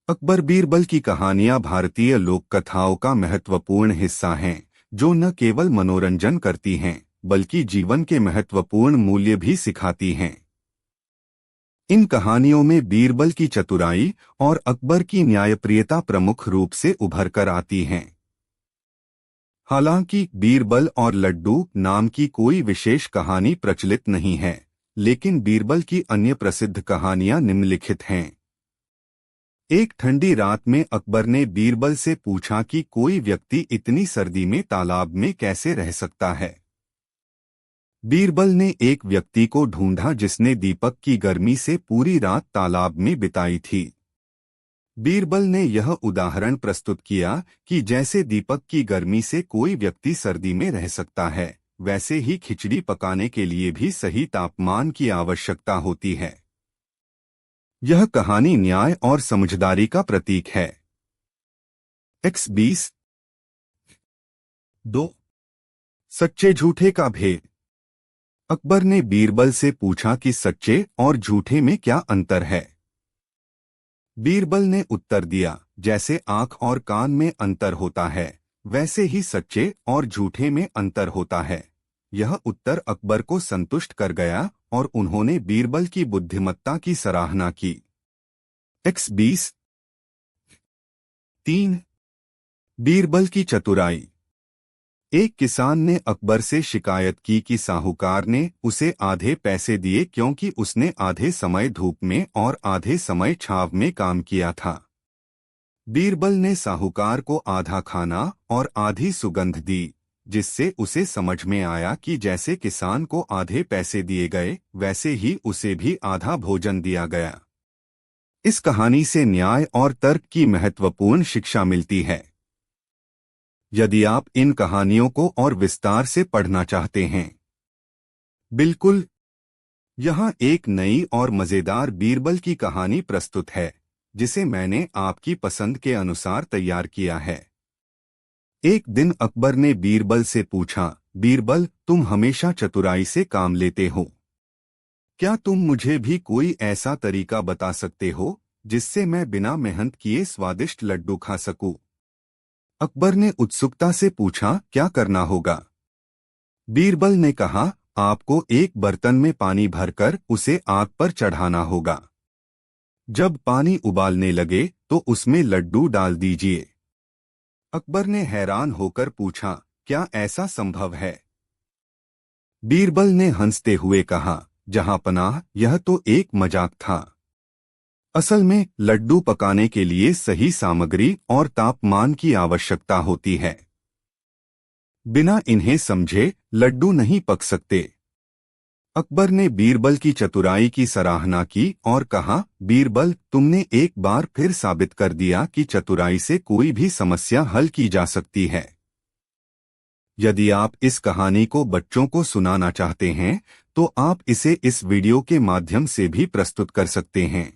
अकबर बीरबल की कहानियां भारतीय लोक कथाओं का महत्वपूर्ण हिस्सा हैं, जो न केवल मनोरंजन करती हैं, बल्कि जीवन के महत्वपूर्ण मूल्य भी सिखाती हैं। इन कहानियों में बीरबल की चतुराई और अकबर की न्यायप्रियता प्रमुख रूप से उभर कर आती हैं। हालांकि बीरबल और लड्डू नाम की कोई विशेष कहानी प्रचलित नहीं है, लेकिन बीरबल की अन्य प्रसिद्ध कहानियां निम्नलिखित हैं। एक ठंडी रात में अकबर ने बीरबल से पूछा कि कोई व्यक्ति इतनी सर्दी में तालाब में कैसे रह सकता है। बीरबल ने एक व्यक्ति को ढूंढा जिसने दीपक की गर्मी से पूरी रात तालाब में बिताई थी। बीरबल ने यह उदाहरण प्रस्तुत किया कि जैसे दीपक की गर्मी से कोई व्यक्ति सर्दी में रह सकता है, वैसे ही खिचड़ी पकाने के लिए भी सही तापमान की आवश्यकता होती है। यह कहानी न्याय और समझदारी का प्रतीक है। X20 2 सच्चे झूठे का भेद। अकबर ने बीरबल से पूछा कि सच्चे और झूठे में क्या अंतर है। बीरबल ने उत्तर दिया, जैसे आंख और कान में अंतर होता है, वैसे ही सच्चे और झूठे में अंतर होता है। यह उत्तर अकबर को संतुष्ट कर गया और उन्होंने बीरबल की बुद्धिमत्ता की सराहना की। X20 3 बीरबल की चतुराई। एक किसान ने अकबर से शिकायत की कि साहूकार ने उसे आधे पैसे दिए क्योंकि उसने आधे समय धूप में और आधे समय छांव में काम किया था। बीरबल ने साहूकार को आधा खाना और आधी सुगंध दी, जिससे उसे समझ में आया कि जैसे किसान को आधे पैसे दिए गए, वैसे ही उसे भी आधा भोजन दिया गया। इस कहानी से न्याय और तर्क की महत्वपूर्ण शिक्षा मिलती है। यदि आप इन कहानियों को और विस्तार से पढ़ना चाहते हैं, बिल्कुल, यहाँ एक नई और मजेदार बीरबल की कहानी प्रस्तुत है, जिसे मैंने आपकी पसंद के अनुसार तैयार किया है। एक दिन अकबर ने बीरबल से पूछा, बीरबल, तुम हमेशा चतुराई से काम लेते हो। क्या तुम मुझे भी कोई ऐसा तरीका बता सकते हो जिससे मैं बिना मेहनत किए स्वादिष्ट लड्डू खा सकूं? अकबर ने उत्सुकता से पूछा, क्या करना होगा? बीरबल ने कहा, आपको एक बर्तन में पानी भरकर उसे आग पर चढ़ाना होगा। जब पानी उबालने लगे तो उसमें लड्डू डाल दीजिए। अकबर ने हैरान होकर पूछा, क्या ऐसा संभव है? बीरबल ने हंसते हुए कहा, जहांपनाह, यह तो एक मजाक था। असल में लड्डू पकाने के लिए सही सामग्री और तापमान की आवश्यकता होती है। बिना इन्हें समझे लड्डू नहीं पक सकते। अकबर ने बीरबल की चतुराई की सराहना की और कहा, बीरबल, तुमने एक बार फिर साबित कर दिया कि चतुराई से कोई भी समस्या हल की जा सकती है। यदि आप इस कहानी को बच्चों को सुनाना चाहते हैं, तो आप इसे इस वीडियो के माध्यम से भी प्रस्तुत कर सकते हैं।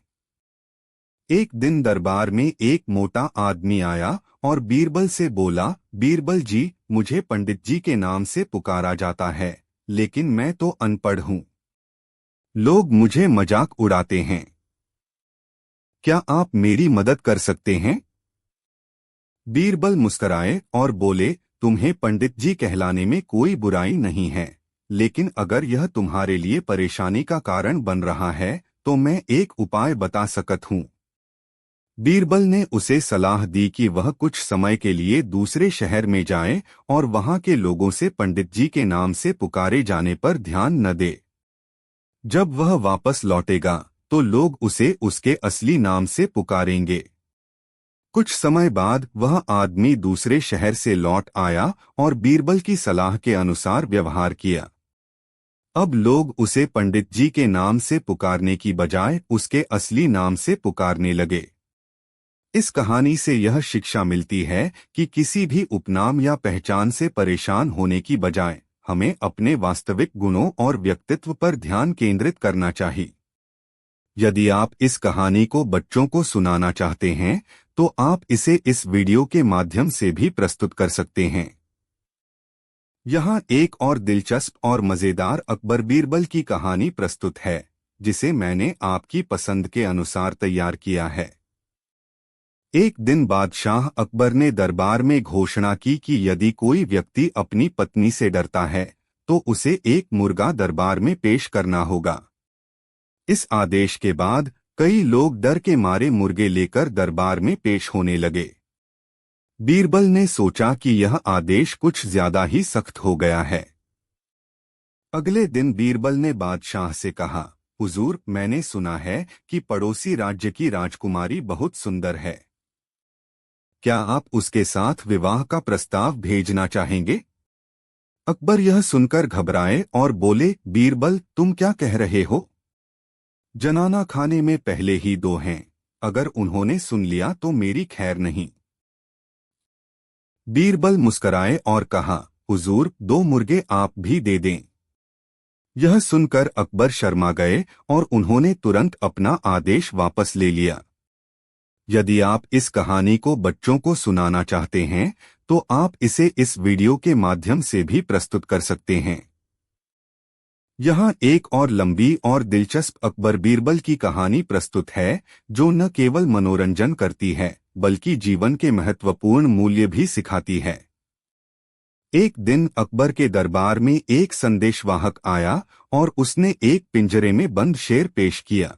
एक दिन दरबार में एक मोटा आदमी आया और बीरबल से बोला, बीरबल जी, मुझे पंडित जी के नाम से पुकारा जाता है, लेकिन मैं तो अनपढ़ हूँ। लोग मुझे मजाक उड़ाते हैं। क्या आप मेरी मदद कर सकते हैं? बीरबल मुस्कराए और बोले, तुम्हें पंडित जी कहलाने में कोई बुराई नहीं है, लेकिन अगर यह तुम्हारे लिए परेशानी का कारण बन रहा है, तो मैं एक उपाय बता सकता हूँ। बीरबल ने उसे सलाह दी कि वह कुछ समय के लिए दूसरे शहर में जाए और वहां के लोगों से पंडित जी के नाम से पुकारे जाने पर ध्यान न दे। जब वह वापस लौटेगा तो लोग उसे उसके असली नाम से पुकारेंगे। कुछ समय बाद वह आदमी दूसरे शहर से लौट आया और बीरबल की सलाह के अनुसार व्यवहार किया। अब लोग उसे पंडित जी के नाम से पुकारने की बजाय उसके असली नाम से पुकारने लगे। इस कहानी से यह शिक्षा मिलती है कि किसी भी उपनाम या पहचान से परेशान होने की बजाय हमें अपने वास्तविक गुणों और व्यक्तित्व पर ध्यान केंद्रित करना चाहिए। यदि आप इस कहानी को बच्चों को सुनाना चाहते हैं, तो आप इसे इस वीडियो के माध्यम से भी प्रस्तुत कर सकते हैं। यहाँ एक और दिलचस्प और मजेदार अकबर बीरबल की कहानी प्रस्तुत है, जिसे मैंने आपकी पसंद के अनुसार तैयार किया है। एक दिन बादशाह अकबर ने दरबार में घोषणा की कि यदि कोई व्यक्ति अपनी पत्नी से डरता है तो उसे एक मुर्गा दरबार में पेश करना होगा। इस आदेश के बाद कई लोग डर के मारे मुर्गे लेकर दरबार में पेश होने लगे। बीरबल ने सोचा कि यह आदेश कुछ ज्यादा ही सख्त हो गया है। अगले दिन बीरबल ने बादशाह से कहा, हुजूर, मैंने सुना है कि पड़ोसी राज्य की राजकुमारी बहुत सुंदर है। क्या आप उसके साथ विवाह का प्रस्ताव भेजना चाहेंगे? अकबर यह सुनकर घबराए और बोले, बीरबल, तुम क्या कह रहे हो? जनाना खाने में पहले ही दो हैं, अगर उन्होंने सुन लिया तो मेरी खैर नहीं। बीरबल मुस्कराए और कहा, हुजूर, 2 मुर्गे आप भी दे दें। यह सुनकर अकबर शर्मा गए और उन्होंने तुरंत अपना आदेश वापस ले लिया। यदि आप इस कहानी को बच्चों को सुनाना चाहते हैं तो आप इसे इस वीडियो के माध्यम से भी प्रस्तुत कर सकते हैं। यहाँ एक और लंबी और दिलचस्प अकबर बीरबल की कहानी प्रस्तुत है, जो न केवल मनोरंजन करती है बल्कि जीवन के महत्वपूर्ण मूल्य भी सिखाती है। एक दिन अकबर के दरबार में एक संदेशवाहक आया और उसने एक पिंजरे में बंद शेर पेश किया।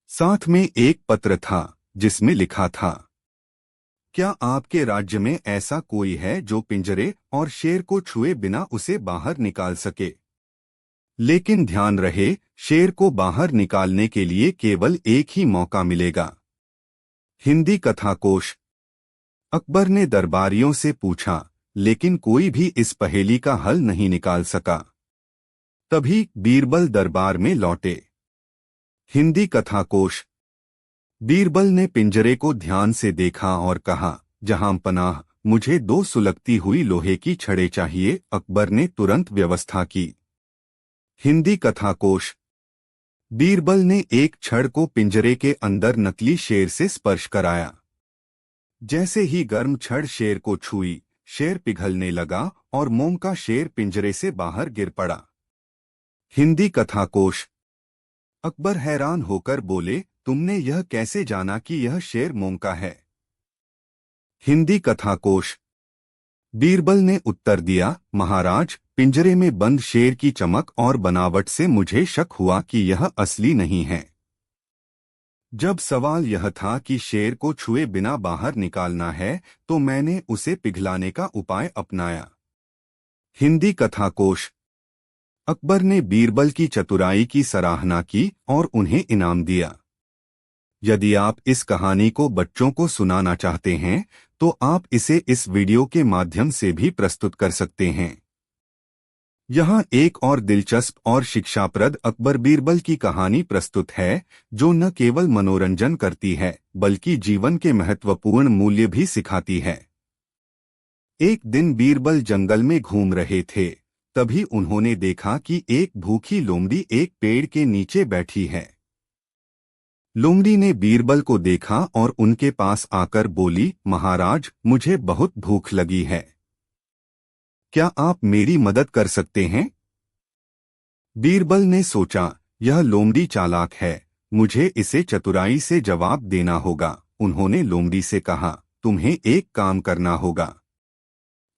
साथ में एक पत्र था जिसमें लिखा था, क्या आपके राज्य में ऐसा कोई है जो पिंजरे और शेर को छुए बिना उसे बाहर निकाल सके? लेकिन ध्यान रहे, शेर को बाहर निकालने के लिए केवल एक ही मौका मिलेगा। हिंदी कथाकोश। अकबर ने दरबारियों से पूछा, लेकिन कोई भी इस पहेली का हल नहीं निकाल सका। तभी बीरबल दरबार में लौटे। हिंदी कथाकोश। बीरबल ने पिंजरे को ध्यान से देखा और कहा, जहां पनाह, मुझे 2 सुलगती हुई लोहे की छड़ें चाहिए। अकबर ने तुरंत व्यवस्था की। हिंदी कथाकोश। बीरबल ने एक छड़ को पिंजरे के अंदर नकली शेर से स्पर्श कराया। जैसे ही गर्म छड़ शेर को छुई, शेर पिघलने लगा और मोम का शेर पिंजरे से बाहर गिर पड़ा। हिंदी कथाकोश। अकबर हैरान होकर बोले, तुमने यह कैसे जाना कि यह शेर मोम का है? हिंदी कथाकोश। बीरबल ने उत्तर दिया, महाराज, पिंजरे में बंद शेर की चमक और बनावट से मुझे शक हुआ कि यह असली नहीं है। जब सवाल यह था कि शेर को छुए बिना बाहर निकालना है तो मैंने उसे पिघलाने का उपाय अपनाया। हिंदी कथाकोश। अकबर ने बीरबल की चतुराई की सराहना की और उन्हें इनाम दिया। यदि आप इस कहानी को बच्चों को सुनाना चाहते हैं तो आप इसे इस वीडियो के माध्यम से भी प्रस्तुत कर सकते हैं। यहाँ एक और दिलचस्प और शिक्षाप्रद अकबर बीरबल की कहानी प्रस्तुत है, जो न केवल मनोरंजन करती है बल्कि जीवन के महत्वपूर्ण मूल्य भी सिखाती है। एक दिन बीरबल जंगल में घूम रहे थे, तभी उन्होंने देखा कि एक भूखी लोमड़ी एक पेड़ के नीचे बैठी है। लोमड़ी ने बीरबल को देखा और उनके पास आकर बोली, महाराज, मुझे बहुत भूख लगी है। क्या आप मेरी मदद कर सकते हैं? बीरबल ने सोचा, यह लोमड़ी चालाक है, मुझे इसे चतुराई से जवाब देना होगा। उन्होंने लोमड़ी से कहा, तुम्हें एक काम करना होगा।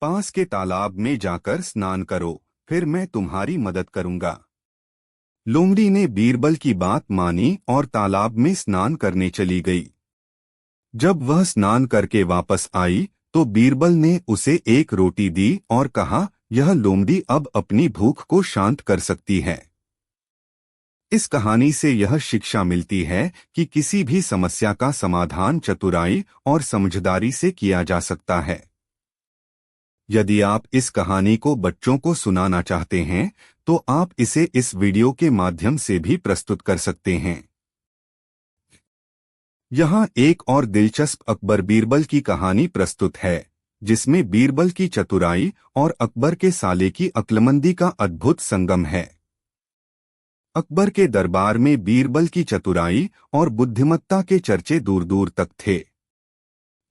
पास के तालाब में जाकर स्नान करो, फिर मैं तुम्हारी मदद करूंगा। लोमड़ी ने बीरबल की बात मानी और तालाब में स्नान करने चली गई। जब वह स्नान करके वापस आई तो बीरबल ने उसे एक रोटी दी और कहा, यह लोमड़ी अब अपनी भूख को शांत कर सकती है। इस कहानी से यह शिक्षा मिलती है कि किसी भी समस्या का समाधान चतुराई और समझदारी से किया जा सकता है। यदि आप इस कहानी को बच्चों को सुनाना चाहते हैं तो आप इसे इस वीडियो के माध्यम से भी प्रस्तुत कर सकते हैं। यहाँ एक और दिलचस्प अकबर बीरबल की कहानी प्रस्तुत है, जिसमें बीरबल की चतुराई और अकबर के साले की अक्लमंदी का अद्भुत संगम है। अकबर के दरबार में बीरबल की चतुराई और बुद्धिमत्ता के चर्चे दूर दूर तक थे।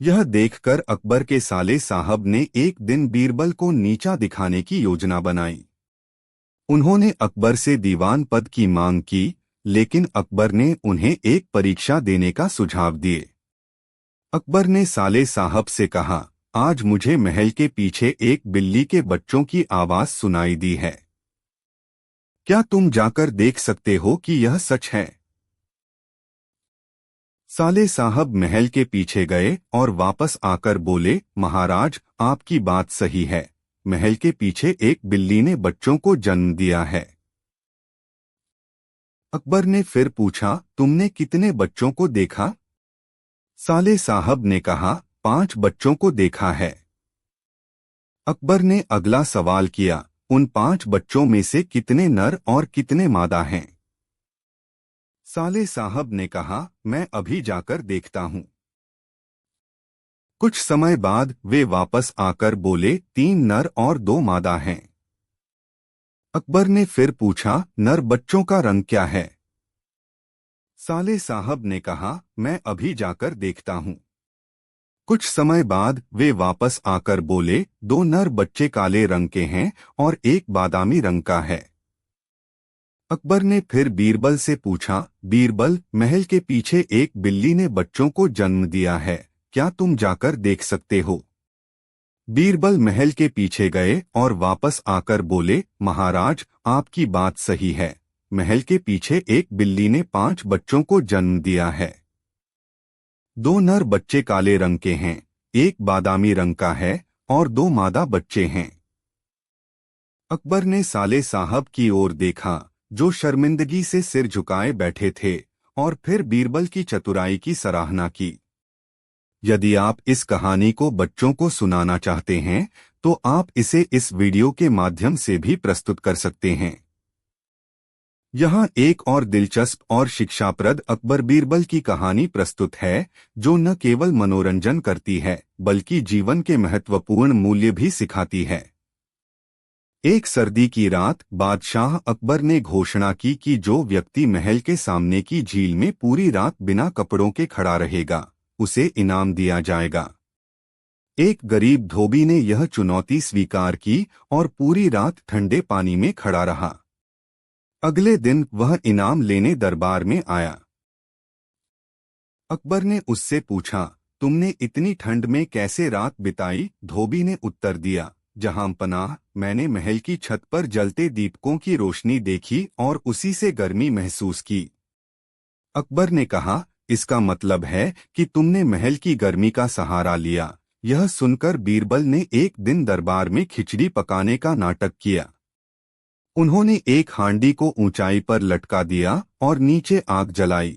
यह देखकर अकबर के साले साहब ने एक दिन बीरबल को नीचा दिखाने की योजना बनाई। उन्होंने अकबर से दीवान पद की मांग की, लेकिन अकबर ने उन्हें एक परीक्षा देने का सुझाव दिए। अकबर ने साले साहब से कहा, आज मुझे महल के पीछे एक बिल्ली के बच्चों की आवाज सुनाई दी है। क्या तुम जाकर देख सकते हो कि यह सच है? साले साहब महल के पीछे गए और वापस आकर बोले, महाराज, आपकी बात सही है। महल के पीछे एक बिल्ली ने बच्चों को जन्म दिया है। अकबर ने फिर पूछा, तुमने कितने बच्चों को देखा? साले साहब ने कहा, 5 बच्चों को देखा है। अकबर ने अगला सवाल किया, उन 5 बच्चों में से कितने नर और कितने मादा हैं? साले साहब ने कहा, मैं अभी जाकर देखता हूं। कुछ समय बाद वे वापस आकर बोले, 3 नर और 2 मादा हैं। अकबर ने फिर पूछा, नर बच्चों का रंग क्या है? साले साहब ने कहा, मैं अभी जाकर देखता हूं। कुछ समय बाद वे वापस आकर बोले, 2 नर बच्चे काले रंग के हैं और एक बादामी रंग का है। अकबर ने फिर बीरबल से पूछा, बीरबल, महल के पीछे एक बिल्ली ने बच्चों को जन्म दिया है, क्या तुम जाकर देख सकते हो? बीरबल महल के पीछे गए और वापस आकर बोले, महाराज, आपकी बात सही है। महल के पीछे एक बिल्ली ने 5 बच्चों को जन्म दिया है। 2 नर बच्चे काले रंग के हैं, एक बादामी रंग का है और 2 मादा बच्चे हैं। अकबर ने साले साहब की ओर देखा, जो शर्मिंदगी से सिर झुकाए बैठे थे, और फिर बीरबल की चतुराई की सराहना की। यदि आप इस कहानी को बच्चों को सुनाना चाहते हैं, तो आप इसे इस वीडियो के माध्यम से भी प्रस्तुत कर सकते हैं। यहाँ एक और दिलचस्प और शिक्षाप्रद अकबर बीरबल की कहानी प्रस्तुत है, जो न केवल मनोरंजन करती है, बल्कि जीवन के महत्वपूर्ण मूल्य भी सिखाती है। एक सर्दी की रात बादशाह अकबर ने घोषणा की कि जो व्यक्ति महल के सामने की झील में पूरी रात बिना कपड़ों के खड़ा रहेगा, उसे इनाम दिया जाएगा। एक गरीब धोबी ने यह चुनौती स्वीकार की और पूरी रात ठंडे पानी में खड़ा रहा। अगले दिन वह इनाम लेने दरबार में आया। अकबर ने उससे पूछा, तुमने इतनी ठंड में कैसे रात बिताई? धोबी ने उत्तर दिया, जहां पनाह, मैंने महल की छत पर जलते दीपकों की रोशनी देखी और उसी से गर्मी महसूस की। अकबर ने कहा, इसका मतलब है कि तुमने महल की गर्मी का सहारा लिया। यह सुनकर बीरबल ने एक दिन दरबार में खिचड़ी पकाने का नाटक किया। उन्होंने एक हांडी को ऊंचाई पर लटका दिया और नीचे आग जलाई।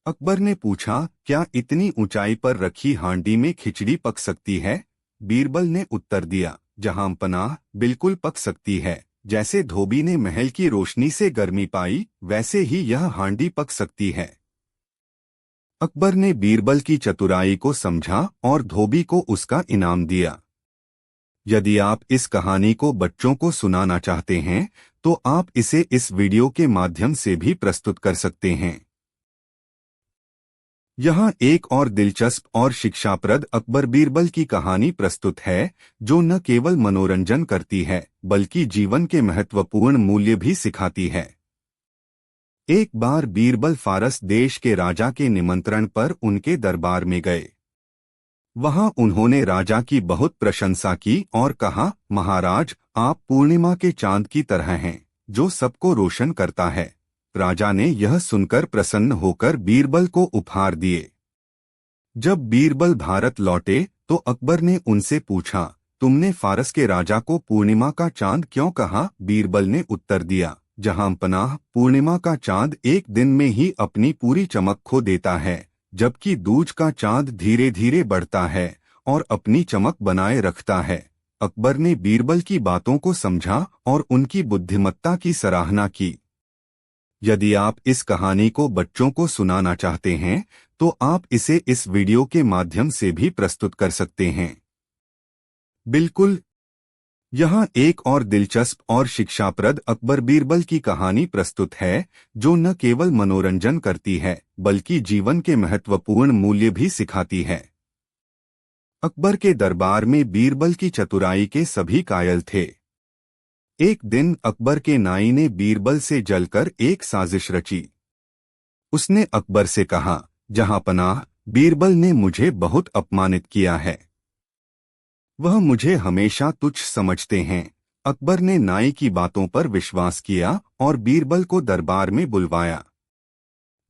अकबर ने पूछा, क्या इतनी ऊंचाई पर रखी हांडी में खिचड़ी पक सकती है? बीरबल ने उत्तर दिया, जहां पनाह, बिल्कुल पक सकती है। जैसे धोबी ने महल की रोशनी से गर्मी पाई, वैसे ही यह हांडी पक सकती है। अकबर ने बीरबल की चतुराई को समझा और धोबी को उसका इनाम दिया। यदि आप इस कहानी को बच्चों को सुनाना चाहते हैं, तो आप इसे इस वीडियो के माध्यम से भी प्रस्तुत कर सकते हैं। यहाँ एक और दिलचस्प और शिक्षाप्रद अकबर बीरबल की कहानी प्रस्तुत है, जो न केवल मनोरंजन करती है, बल्कि जीवन के महत्वपूर्ण मूल्य भी सिखाती है। एक बार बीरबल फारस देश के राजा के निमंत्रण पर उनके दरबार में गए। वहां उन्होंने राजा की बहुत प्रशंसा की और कहा, महाराज, आप पूर्णिमा के चांद की तरह हैं, जो सबको रोशन करता है। राजा ने यह सुनकर प्रसन्न होकर बीरबल को उपहार दिए। जब बीरबल भारत लौटे तो अकबर ने उनसे पूछा, तुमने फारस के राजा को पूर्णिमा का चांद क्यों कहा? बीरबल ने उत्तर दिया, जहां पनाह, पूर्णिमा का चांद एक दिन में ही अपनी पूरी चमक खो देता है, जबकि दूज का चांद धीरे धीरे बढ़ता है और अपनी चमक बनाए रखता है। अकबर ने बीरबल की बातों को समझा और उनकी बुद्धिमत्ता की सराहना की। यदि आप इस कहानी को बच्चों को सुनाना चाहते हैं, तो आप इसे इस वीडियो के माध्यम से भी प्रस्तुत कर सकते हैं। बिल्कुल। यहाँ एक और दिलचस्प और शिक्षाप्रद अकबर बीरबल की कहानी प्रस्तुत है, जो न केवल मनोरंजन करती है, बल्कि जीवन के महत्वपूर्ण मूल्य भी सिखाती है। अकबर के दरबार में बीरबल की चतुराई के सभी कायल थे। एक दिन अकबर के नाई ने बीरबल से जलकर एक साजिश रची। उसने अकबर से कहा, जहां पनाह, बीरबल ने मुझे बहुत अपमानित किया है। वह मुझे हमेशा तुच्छ समझते हैं। अकबर ने नाई की बातों पर विश्वास किया और बीरबल को दरबार में बुलवाया।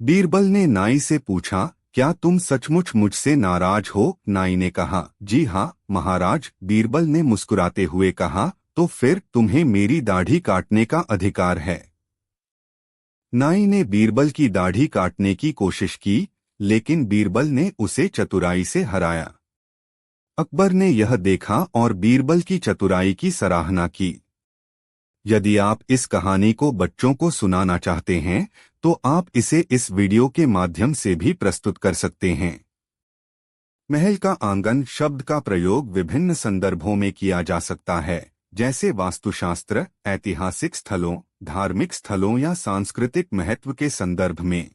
बीरबल ने नाई से पूछा, क्या तुम सचमुच मुझसे नाराज हो? नाई ने कहा, जी हाँ महाराज। बीरबल ने मुस्कुराते हुए कहा, तो फिर तुम्हें मेरी दाढ़ी काटने का अधिकार है। नाई ने बीरबल की दाढ़ी काटने की कोशिश की, लेकिन बीरबल ने उसे चतुराई से हराया। अकबर ने यह देखा और बीरबल की चतुराई की सराहना की। यदि आप इस कहानी को बच्चों को सुनाना चाहते हैं तो आप इसे इस वीडियो के माध्यम से भी प्रस्तुत कर सकते हैं। महल का आंगन शब्द का प्रयोग विभिन्न संदर्भों में किया जा सकता है, जैसे वास्तुशास्त्र, ऐतिहासिक स्थलों, धार्मिक स्थलों या सांस्कृतिक महत्व के संदर्भ में।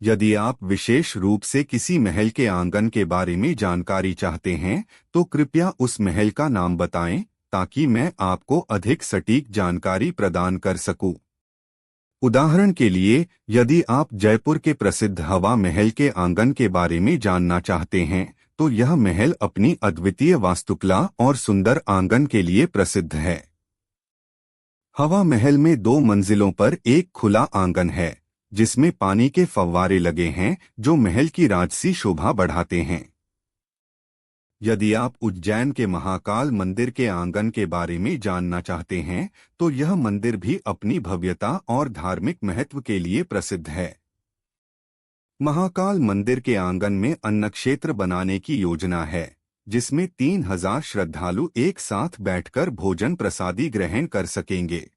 यदि आप विशेष रूप से किसी महल के आंगन के बारे में जानकारी चाहते हैं तो कृपया उस महल का नाम बताएं ताकि मैं आपको अधिक सटीक जानकारी प्रदान कर सकूं। उदाहरण के लिए, यदि आप जयपुर के प्रसिद्ध हवा महल के आंगन के बारे में जानना चाहते हैं तो यह महल अपनी अद्वितीय वास्तुकला और सुंदर आंगन के लिए प्रसिद्ध है। हवा महल में 2 मंजिलों पर एक खुला आंगन है जिसमें पानी के फव्वारे लगे हैं जो महल की राजसी शोभा बढ़ाते हैं। यदि आप उज्जैन के महाकाल मंदिर के आंगन के बारे में जानना चाहते हैं तो यह मंदिर भी अपनी भव्यता और धार्मिक महत्व के लिए प्रसिद्ध है। महाकाल मंदिर के आंगन में अन्न क्षेत्र बनाने की योजना है जिसमें 3000 श्रद्धालु एक साथ बैठकर भोजन प्रसादी ग्रहण कर सकेंगे।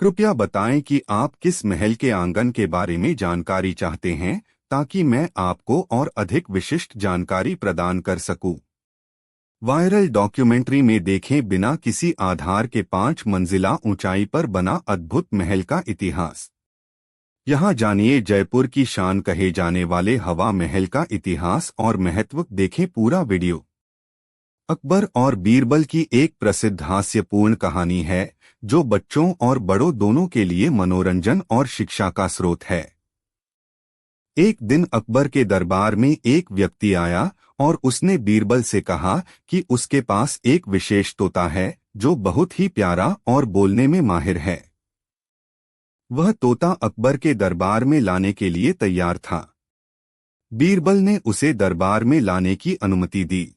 कृपया बताएं कि आप किस महल के आंगन के बारे में जानकारी चाहते हैं ताकि मैं आपको और अधिक विशिष्ट जानकारी प्रदान कर सकूं। वायरल डॉक्यूमेंट्री में देखें बिना किसी आधार के 5 मंजिला ऊंचाई पर बना अद्भुत महल का इतिहास। यहां जानिए जयपुर की शान कहे जाने वाले हवा महल का इतिहास और महत्व। देखें पूरा वीडियो। अकबर और बीरबल की एक प्रसिद्ध हास्यपूर्ण कहानी है जो बच्चों और बड़ों दोनों के लिए मनोरंजन और शिक्षा का स्रोत है। एक दिन अकबर के दरबार में एक व्यक्ति आया और उसने बीरबल से कहा कि उसके पास एक विशेष तोता है जो बहुत ही प्यारा और बोलने में माहिर है। वह तोता अकबर के दरबार में लाने के लिए तैयार था। बीरबल ने उसे दरबार में लाने की अनुमति दी।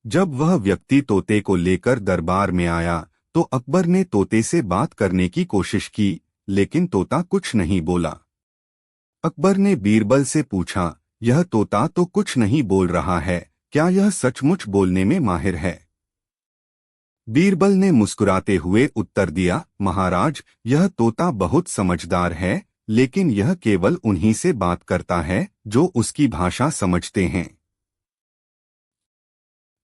जब वह व्यक्ति तोते को लेकर दरबार में आया तो अकबर ने तोते से बात करने की कोशिश की, लेकिन तोता कुछ नहीं बोला। अकबर ने बीरबल से पूछा, यह तोता तो कुछ नहीं बोल रहा है, क्या यह सचमुच बोलने में माहिर है? बीरबल ने मुस्कुराते हुए उत्तर दिया, महाराज, यह तोता बहुत समझदार है, लेकिन यह केवल उन्हीं से बात करता है जो उसकी भाषा समझते हैं।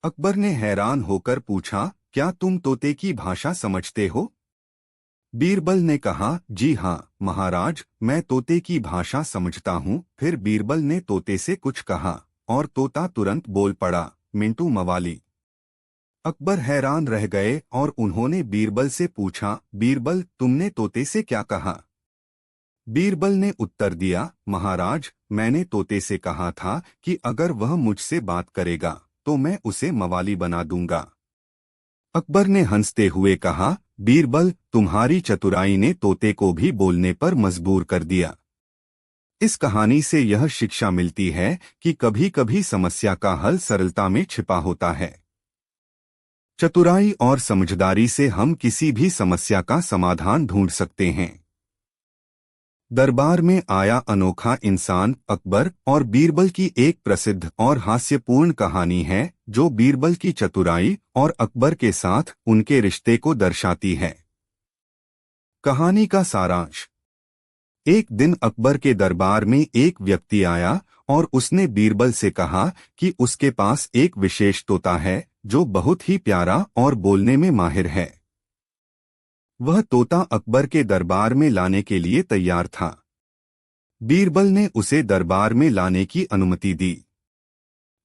अकबर ने हैरान होकर पूछा, क्या तुम तोते की भाषा समझते हो? बीरबल ने कहा, जी हाँ महाराज, मैं तोते की भाषा समझता हूँ। फिर बीरबल ने तोते से कुछ कहा और तोता तुरंत बोल पड़ा, मिंटू मवाली। अकबर हैरान रह गए और उन्होंने बीरबल से पूछा, बीरबल, तुमने तोते से क्या कहा? बीरबल ने उत्तर दिया, महाराज, मैंने तोते से कहा था कि अगर वह मुझसे बात करेगा तो मैं उसे मवाली बना दूंगा। अकबर ने हंसते हुए कहा, बीरबल, तुम्हारी चतुराई ने तोते को भी बोलने पर मजबूर कर दिया। इस कहानी से यह शिक्षा मिलती है कि कभी-कभी समस्या का हल सरलता में छिपा होता है। चतुराई और समझदारी से हम किसी भी समस्या का समाधान ढूंढ सकते हैं। दरबार में आया अनोखा इंसान अकबर और बीरबल की एक प्रसिद्ध और हास्यपूर्ण कहानी है जो बीरबल की चतुराई और अकबर के साथ उनके रिश्ते को दर्शाती है। कहानी का सारांश। एक दिन अकबर के दरबार में एक व्यक्ति आया और उसने बीरबल से कहा कि उसके पास एक विशेष तोता है जो बहुत ही प्यारा और बोलने में माहिर है। वह तोता अकबर के दरबार में लाने के लिए तैयार था। बीरबल ने उसे दरबार में लाने की अनुमति दी।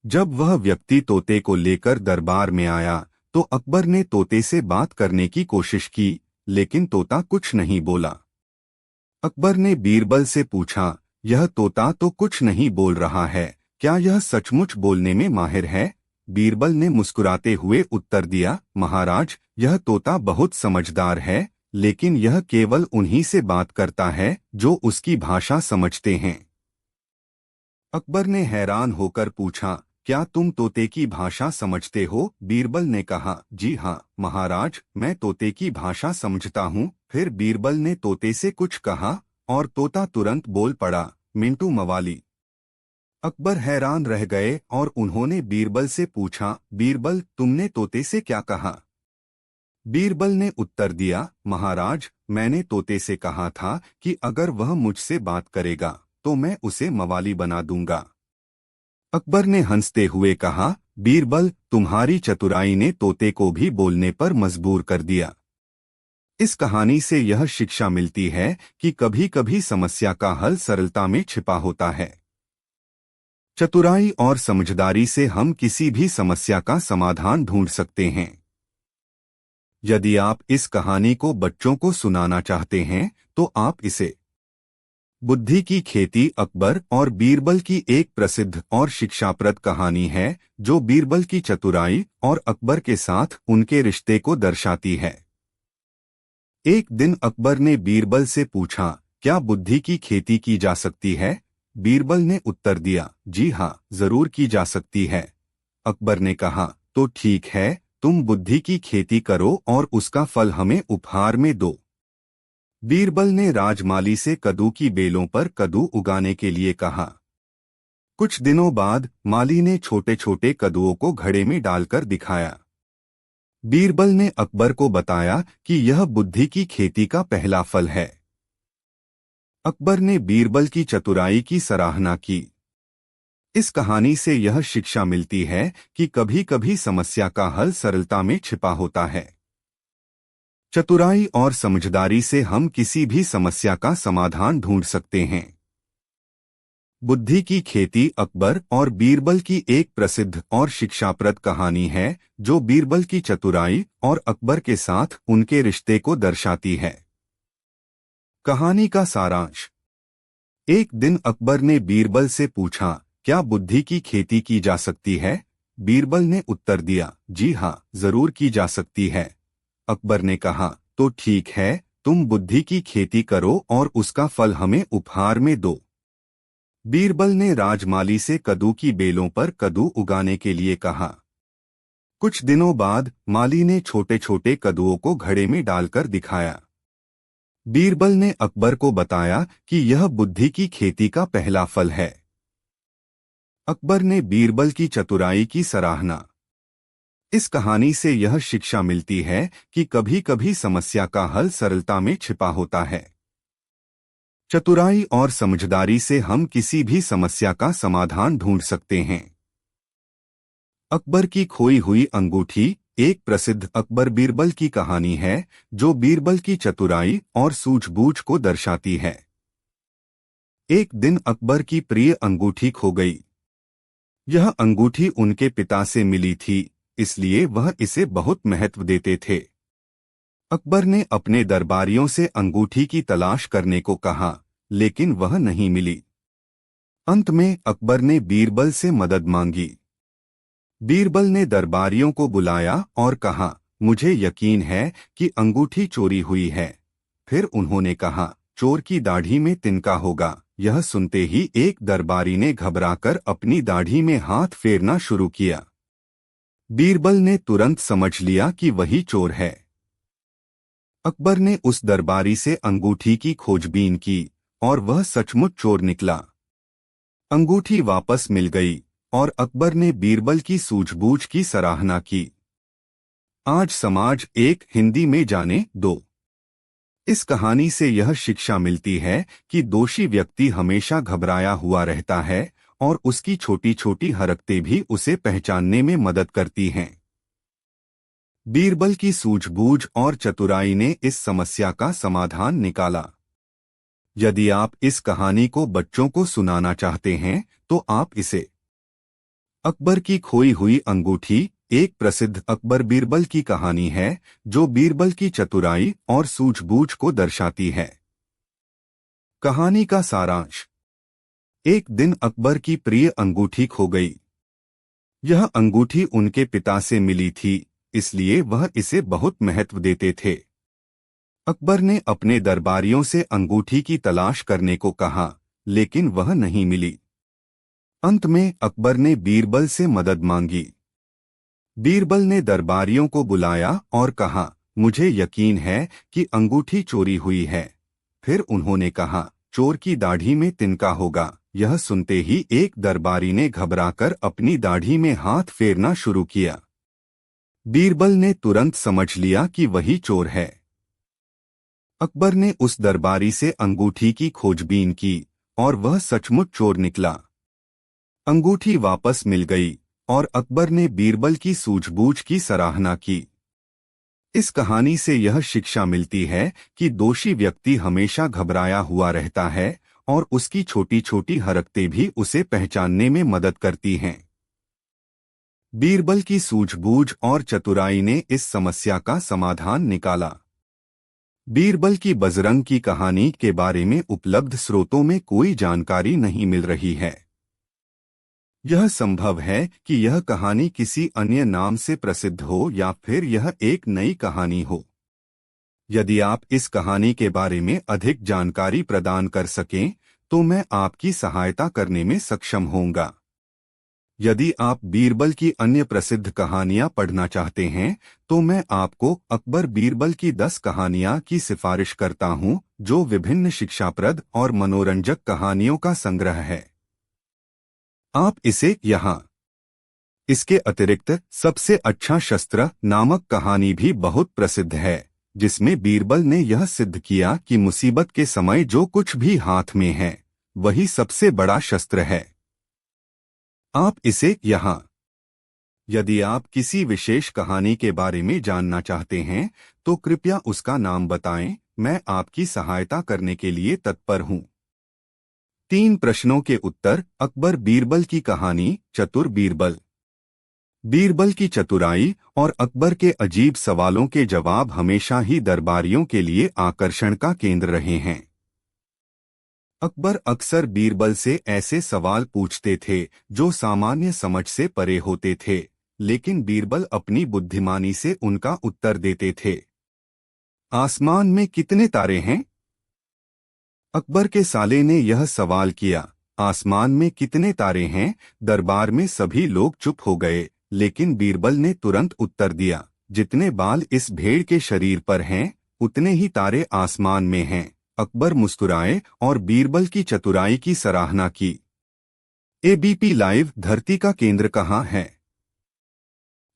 जब वह व्यक्ति तोते को लेकर दरबार में आया तो अकबर ने तोते से बात करने की कोशिश की, लेकिन तोता कुछ नहीं बोला। अकबर ने बीरबल से पूछा, यह तोता तो कुछ नहीं बोल रहा है, क्या यह सचमुच बोलने में माहिर है? बीरबल ने मुस्कुराते हुए उत्तर दिया, महाराज, यह तोता बहुत समझदार है, लेकिन यह केवल उन्हीं से बात करता है जो उसकी भाषा समझते हैं। अकबर ने हैरान होकर पूछा, क्या तुम तोते की भाषा समझते हो? बीरबल ने कहा, जी हाँ महाराज, मैं तोते की भाषा समझता हूँ। फिर बीरबल ने तोते से कुछ कहा और तोता तुरंत बोल पड़ा, मिंटू मवाली। अकबर हैरान रह गए और उन्होंने बीरबल से पूछा, बीरबल, तुमने तोते से क्या कहा? बीरबल ने उत्तर दिया, महाराज, मैंने तोते से कहा था कि अगर वह मुझसे बात करेगा तो मैं उसे मवाली बना दूंगा। अकबर ने हंसते हुए कहा, बीरबल, तुम्हारी चतुराई ने तोते को भी बोलने पर मजबूर कर दिया। इस कहानी से यह शिक्षा मिलती है कि कभी कभी समस्या का हल सरलता में छिपा होता है। चतुराई और समझदारी से हम किसी भी समस्या का समाधान ढूंढ सकते हैं। यदि आप इस कहानी को बच्चों को सुनाना चाहते हैं तो आप इसे बुद्धि की खेती अकबर और बीरबल की एक प्रसिद्ध और शिक्षाप्रद कहानी है जो बीरबल की चतुराई और अकबर के साथ उनके रिश्ते को दर्शाती है। एक दिन अकबर ने बीरबल से पूछा, क्या बुद्धि की खेती की जा सकती है? बीरबल ने उत्तर दिया, जी हाँ, जरूर की जा सकती है। अकबर ने कहा, तो ठीक है, तुम बुद्धि की खेती करो और उसका फल हमें उपहार में दो। बीरबल ने राजमाली से कद्दू की बेलों पर कद्दू उगाने के लिए कहा। कुछ दिनों बाद माली ने छोटे छोटे कद्दुओं को घड़े में डालकर दिखाया। बीरबल ने अकबर को बताया कि यह बुद्धि की खेती का पहला फल है। अकबर ने बीरबल की चतुराई की सराहना की। इस कहानी से यह शिक्षा मिलती है कि कभी कभी समस्या का हल सरलता में छिपा होता है। चतुराई और समझदारी से हम किसी भी समस्या का समाधान ढूंढ सकते हैं। बुद्धि की खेती अकबर और बीरबल की एक प्रसिद्ध और शिक्षाप्रद कहानी है जो बीरबल की चतुराई और अकबर के साथ उनके रिश्ते को दर्शाती है। कहानी का सारांश। एक दिन अकबर ने बीरबल से पूछा, क्या बुद्धि की खेती की जा सकती है? बीरबल ने उत्तर दिया, जी हाँ, जरूर की जा सकती है। अकबर ने कहा, तो ठीक है, तुम बुद्धि की खेती करो और उसका फल हमें उपहार में दो। बीरबल ने राजमाली से कद्दू की बेलों पर कद्दू उगाने के लिए कहा। कुछ दिनों बाद माली ने छोटे छोटे कद्दुओं को घड़े में डालकर दिखाया। बीरबल ने अकबर को बताया कि यह बुद्धि की खेती का पहला फल है। अकबर ने बीरबल की चतुराई की सराहना। इस कहानी से यह शिक्षा मिलती है कि कभी कभी समस्या का हल सरलता में छिपा होता है। चतुराई और समझदारी से हम किसी भी समस्या का समाधान ढूंढ सकते हैं। अकबर की खोई हुई अंगूठी एक प्रसिद्ध अकबर बीरबल की कहानी है जो बीरबल की चतुराई और सूझबूझ को दर्शाती है। एक दिन अकबर की प्रिय अंगूठी खो गई। यह अंगूठी उनके पिता से मिली थी, इसलिए वह इसे बहुत महत्व देते थे। अकबर ने अपने दरबारियों से अंगूठी की तलाश करने को कहा, लेकिन वह नहीं मिली। अंत में अकबर ने बीरबल से मदद मांगी। बीरबल ने दरबारियों को बुलाया और कहा, मुझे यकीन है कि अंगूठी चोरी हुई है। फिर उन्होंने कहा, चोर की दाढ़ी में तिनका होगा। यह सुनते ही एक दरबारी ने घबराकर अपनी दाढ़ी में हाथ फेरना शुरू किया। बीरबल ने तुरंत समझ लिया कि वही चोर है। अकबर ने उस दरबारी से अंगूठी की खोजबीन की और वह सचमुच चोर निकला। अंगूठी वापस मिल गई और अकबर ने बीरबल की सूझबूझ की सराहना की। आज समाज एक हिंदी में जाने दो। इस कहानी से यह शिक्षा मिलती है कि दोषी व्यक्ति हमेशा घबराया हुआ रहता है और उसकी छोटी छोटी हरकतें भी उसे पहचानने में मदद करती हैं। बीरबल की सूझबूझ और चतुराई ने इस समस्या का समाधान निकाला। यदि आप इस कहानी को बच्चों को सुनाना चाहते हैं तो आप इसे अकबर की खोई हुई अंगूठी एक प्रसिद्ध अकबर बीरबल की कहानी है जो बीरबल की चतुराई और सूझबूझ को दर्शाती है। कहानी का सारांश। एक दिन अकबर की प्रिय अंगूठी खो गई। यह अंगूठी उनके पिता से मिली थी, इसलिए वह इसे बहुत महत्व देते थे। अकबर ने अपने दरबारियों से अंगूठी की तलाश करने को कहा, लेकिन वह नहीं मिली। अंत में अकबर ने बीरबल से मदद मांगी। बीरबल ने दरबारियों को बुलाया और कहा, मुझे यकीन है कि अंगूठी चोरी हुई है। फिर उन्होंने कहा, चोर की दाढ़ी में तिनका होगा। यह सुनते ही एक दरबारी ने घबराकर अपनी दाढ़ी में हाथ फेरना शुरू किया। बीरबल ने तुरंत समझ लिया कि वही चोर है। अकबर ने उस दरबारी से अंगूठी की खोजबीन की और वह सचमुच चोर निकला। अंगूठी वापस मिल गई और अकबर ने बीरबल की सूझबूझ की सराहना की। इस कहानी से यह शिक्षा मिलती है कि दोषी व्यक्ति हमेशा घबराया हुआ रहता है और उसकी छोटी छोटी हरकतें भी उसे पहचानने में मदद करती हैं। बीरबल की सूझबूझ और चतुराई ने इस समस्या का समाधान निकाला। बीरबल की बजरंग की कहानी के बारे में उपलब्ध स्रोतों में कोई जानकारी नहीं मिल रही है। यह संभव है कि यह कहानी किसी अन्य नाम से प्रसिद्ध हो या फिर यह एक नई कहानी हो। यदि आप इस कहानी के बारे में अधिक जानकारी प्रदान कर सकें तो मैं आपकी सहायता करने में सक्षम होऊंगा। यदि आप बीरबल की अन्य प्रसिद्ध कहानियां पढ़ना चाहते हैं तो मैं आपको अकबर बीरबल की 10 कहानियां की सिफारिश करता हूं, जो विभिन्न शिक्षाप्रद और मनोरंजक कहानियों का संग्रह है। आप इसे यहाँ। इसके अतिरिक्त सबसे अच्छा शस्त्र नामक कहानी भी बहुत प्रसिद्ध है, जिसमें बीरबल ने यह सिद्ध किया कि मुसीबत के समय जो कुछ भी हाथ में है वही सबसे बड़ा शस्त्र है। आप इसे यहाँ। यदि आप किसी विशेष कहानी के बारे में जानना चाहते हैं तो कृपया उसका नाम बताएं, मैं आपकी सहायता करने के लिए तत्पर हूँ। 3 प्रश्नों के उत्तर। अकबर बीरबल की कहानी। चतुर बीरबल। बीरबल की चतुराई और अकबर के अजीब सवालों के जवाब हमेशा ही दरबारियों के लिए आकर्षण का केंद्र रहे हैं। अकबर अक्सर बीरबल से ऐसे सवाल पूछते थे जो सामान्य समझ से परे होते थे, लेकिन बीरबल अपनी बुद्धिमानी से उनका उत्तर देते थे। आसमान में कितने तारे हैं? अकबर के साले ने यह सवाल किया। आसमान में कितने तारे हैं? दरबार में सभी लोग चुप हो गए, लेकिन बीरबल ने तुरंत उत्तर दिया, जितने बाल इस भेड़ के शरीर पर हैं, उतने ही तारे आसमान में हैं। अकबर मुस्कुराए और बीरबल की चतुराई की सराहना की। ABP live. धरती का केंद्र कहाँ है?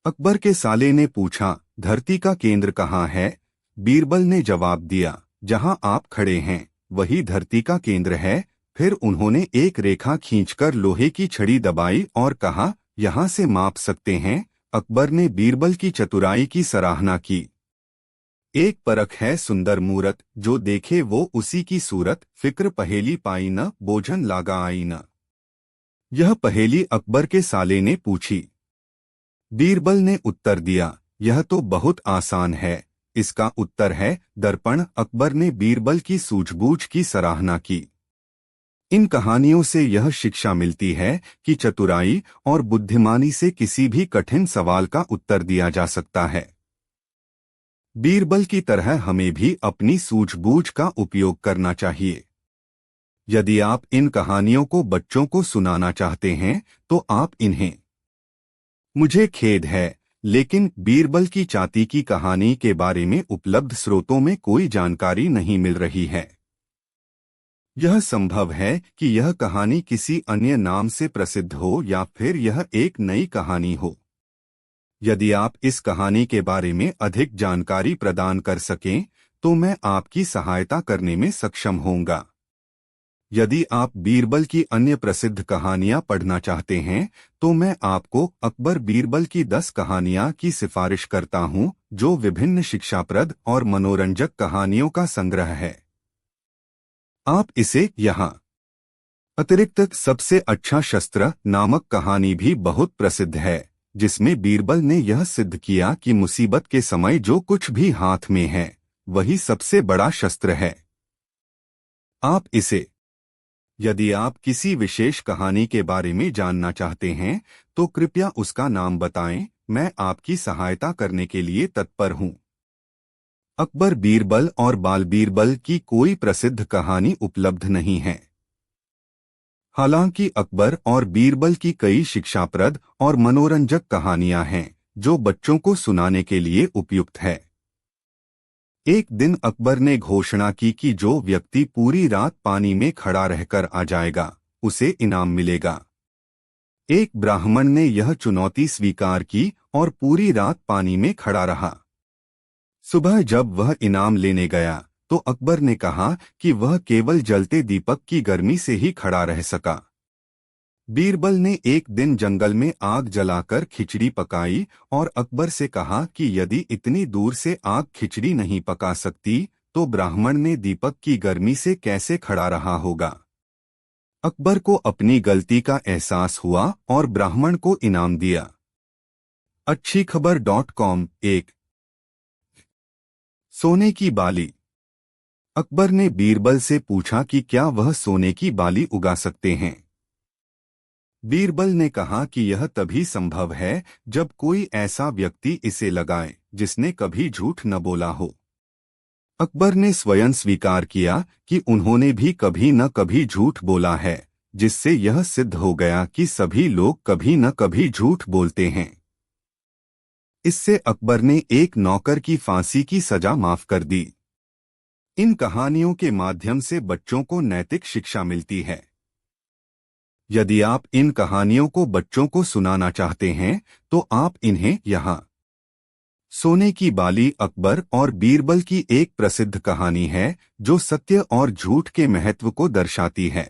अकबर के साले ने पूछा, धरती का केंद्र कहाँ है? बीरबल ने जवाब दिया, जहाँ आप खड़े हैं वही धरती का केंद्र है। फिर उन्होंने एक रेखा खींचकर लोहे की छड़ी दबाई और कहा, यहाँ से माप सकते हैं। अकबर ने बीरबल की चतुराई की सराहना की। एक परख है सुंदर मूरत, जो देखे वो उसी की सूरत। फिक्र पहेली पाई न, बोझन लागा आई न। यह पहेली अकबर के साले ने पूछी। बीरबल ने उत्तर दिया, यह तो बहुत आसान है। इसका उत्तर है दर्पण। अकबर ने बीरबल की सूझबूझ की सराहना की। इन कहानियों से यह शिक्षा मिलती है कि चतुराई और बुद्धिमानी से किसी भी कठिन सवाल का उत्तर दिया जा सकता है। बीरबल की तरह हमें भी अपनी सूझबूझ का उपयोग करना चाहिए। यदि आप इन कहानियों को बच्चों को सुनाना चाहते हैं तो आप इन्हें। मुझे खेद है, लेकिन बीरबल की चाती की कहानी के बारे में उपलब्ध स्रोतों में कोई जानकारी नहीं मिल रही है। यह संभव है कि यह कहानी किसी अन्य नाम से प्रसिद्ध हो या फिर यह एक नई कहानी हो। यदि आप इस कहानी के बारे में अधिक जानकारी प्रदान कर सकें तो मैं आपकी सहायता करने में सक्षम होऊंगा। यदि आप बीरबल की अन्य प्रसिद्ध कहानियां पढ़ना चाहते हैं तो मैं आपको अकबर बीरबल की 10 कहानियां की सिफारिश करता हूं, जो विभिन्न शिक्षाप्रद और मनोरंजक कहानियों का संग्रह है। आप इसे यहाँ। अतिरिक्त सबसे अच्छा शस्त्र नामक कहानी भी बहुत प्रसिद्ध है, जिसमें बीरबल ने यह सिद्ध किया कि मुसीबत के समय जो कुछ भी हाथ में है वही सबसे बड़ा शस्त्र है। आप इसे यदि आप किसी विशेष कहानी के बारे में जानना चाहते हैं तो कृपया उसका नाम बताएं। मैं आपकी सहायता करने के लिए तत्पर हूं। अकबर बीरबल और बाल बीरबल की कोई प्रसिद्ध कहानी उपलब्ध नहीं है। हालांकि अकबर और बीरबल की कई शिक्षाप्रद और मनोरंजक कहानियां हैं जो बच्चों को सुनाने के लिए उपयुक्त है। एक दिन अकबर ने घोषणा की कि जो व्यक्ति पूरी रात पानी में खड़ा रहकर आ जाएगा उसे इनाम मिलेगा। एक ब्राह्मण ने यह चुनौती स्वीकार की और पूरी रात पानी में खड़ा रहा। सुबह जब वह इनाम लेने गया तो अकबर ने कहा कि वह केवल जलते दीपक की गर्मी से ही खड़ा रह सका। बीरबल ने एक दिन जंगल में आग जलाकर खिचड़ी पकाई और अकबर से कहा कि यदि इतनी दूर से आग खिचड़ी नहीं पका सकती तो ब्राह्मण ने दीपक की गर्मी से कैसे खड़ा रहा होगा। अकबर को अपनी गलती का एहसास हुआ और ब्राह्मण को इनाम दिया। अच्छी खबर.com। एक सोने की बाली। अकबर ने बीरबल से पूछा कि क्या वह सोने की बाली उगा सकते हैं। बीरबल ने कहा कि यह तभी संभव है जब कोई ऐसा व्यक्ति इसे लगाए जिसने कभी झूठ न बोला हो। अकबर ने स्वयं स्वीकार किया कि उन्होंने भी कभी न कभी झूठ बोला है, जिससे यह सिद्ध हो गया कि सभी लोग कभी न कभी झूठ बोलते हैं। इससे अकबर ने एक नौकर की फांसी की सजा माफ कर दी। इन कहानियों के माध्यम से बच्चों को नैतिक शिक्षा मिलती है। यदि आप इन कहानियों को बच्चों को सुनाना चाहते हैं तो आप इन्हें यहाँ। सोने की बाली अकबर और बीरबल की एक प्रसिद्ध कहानी है जो सत्य और झूठ के महत्व को दर्शाती है।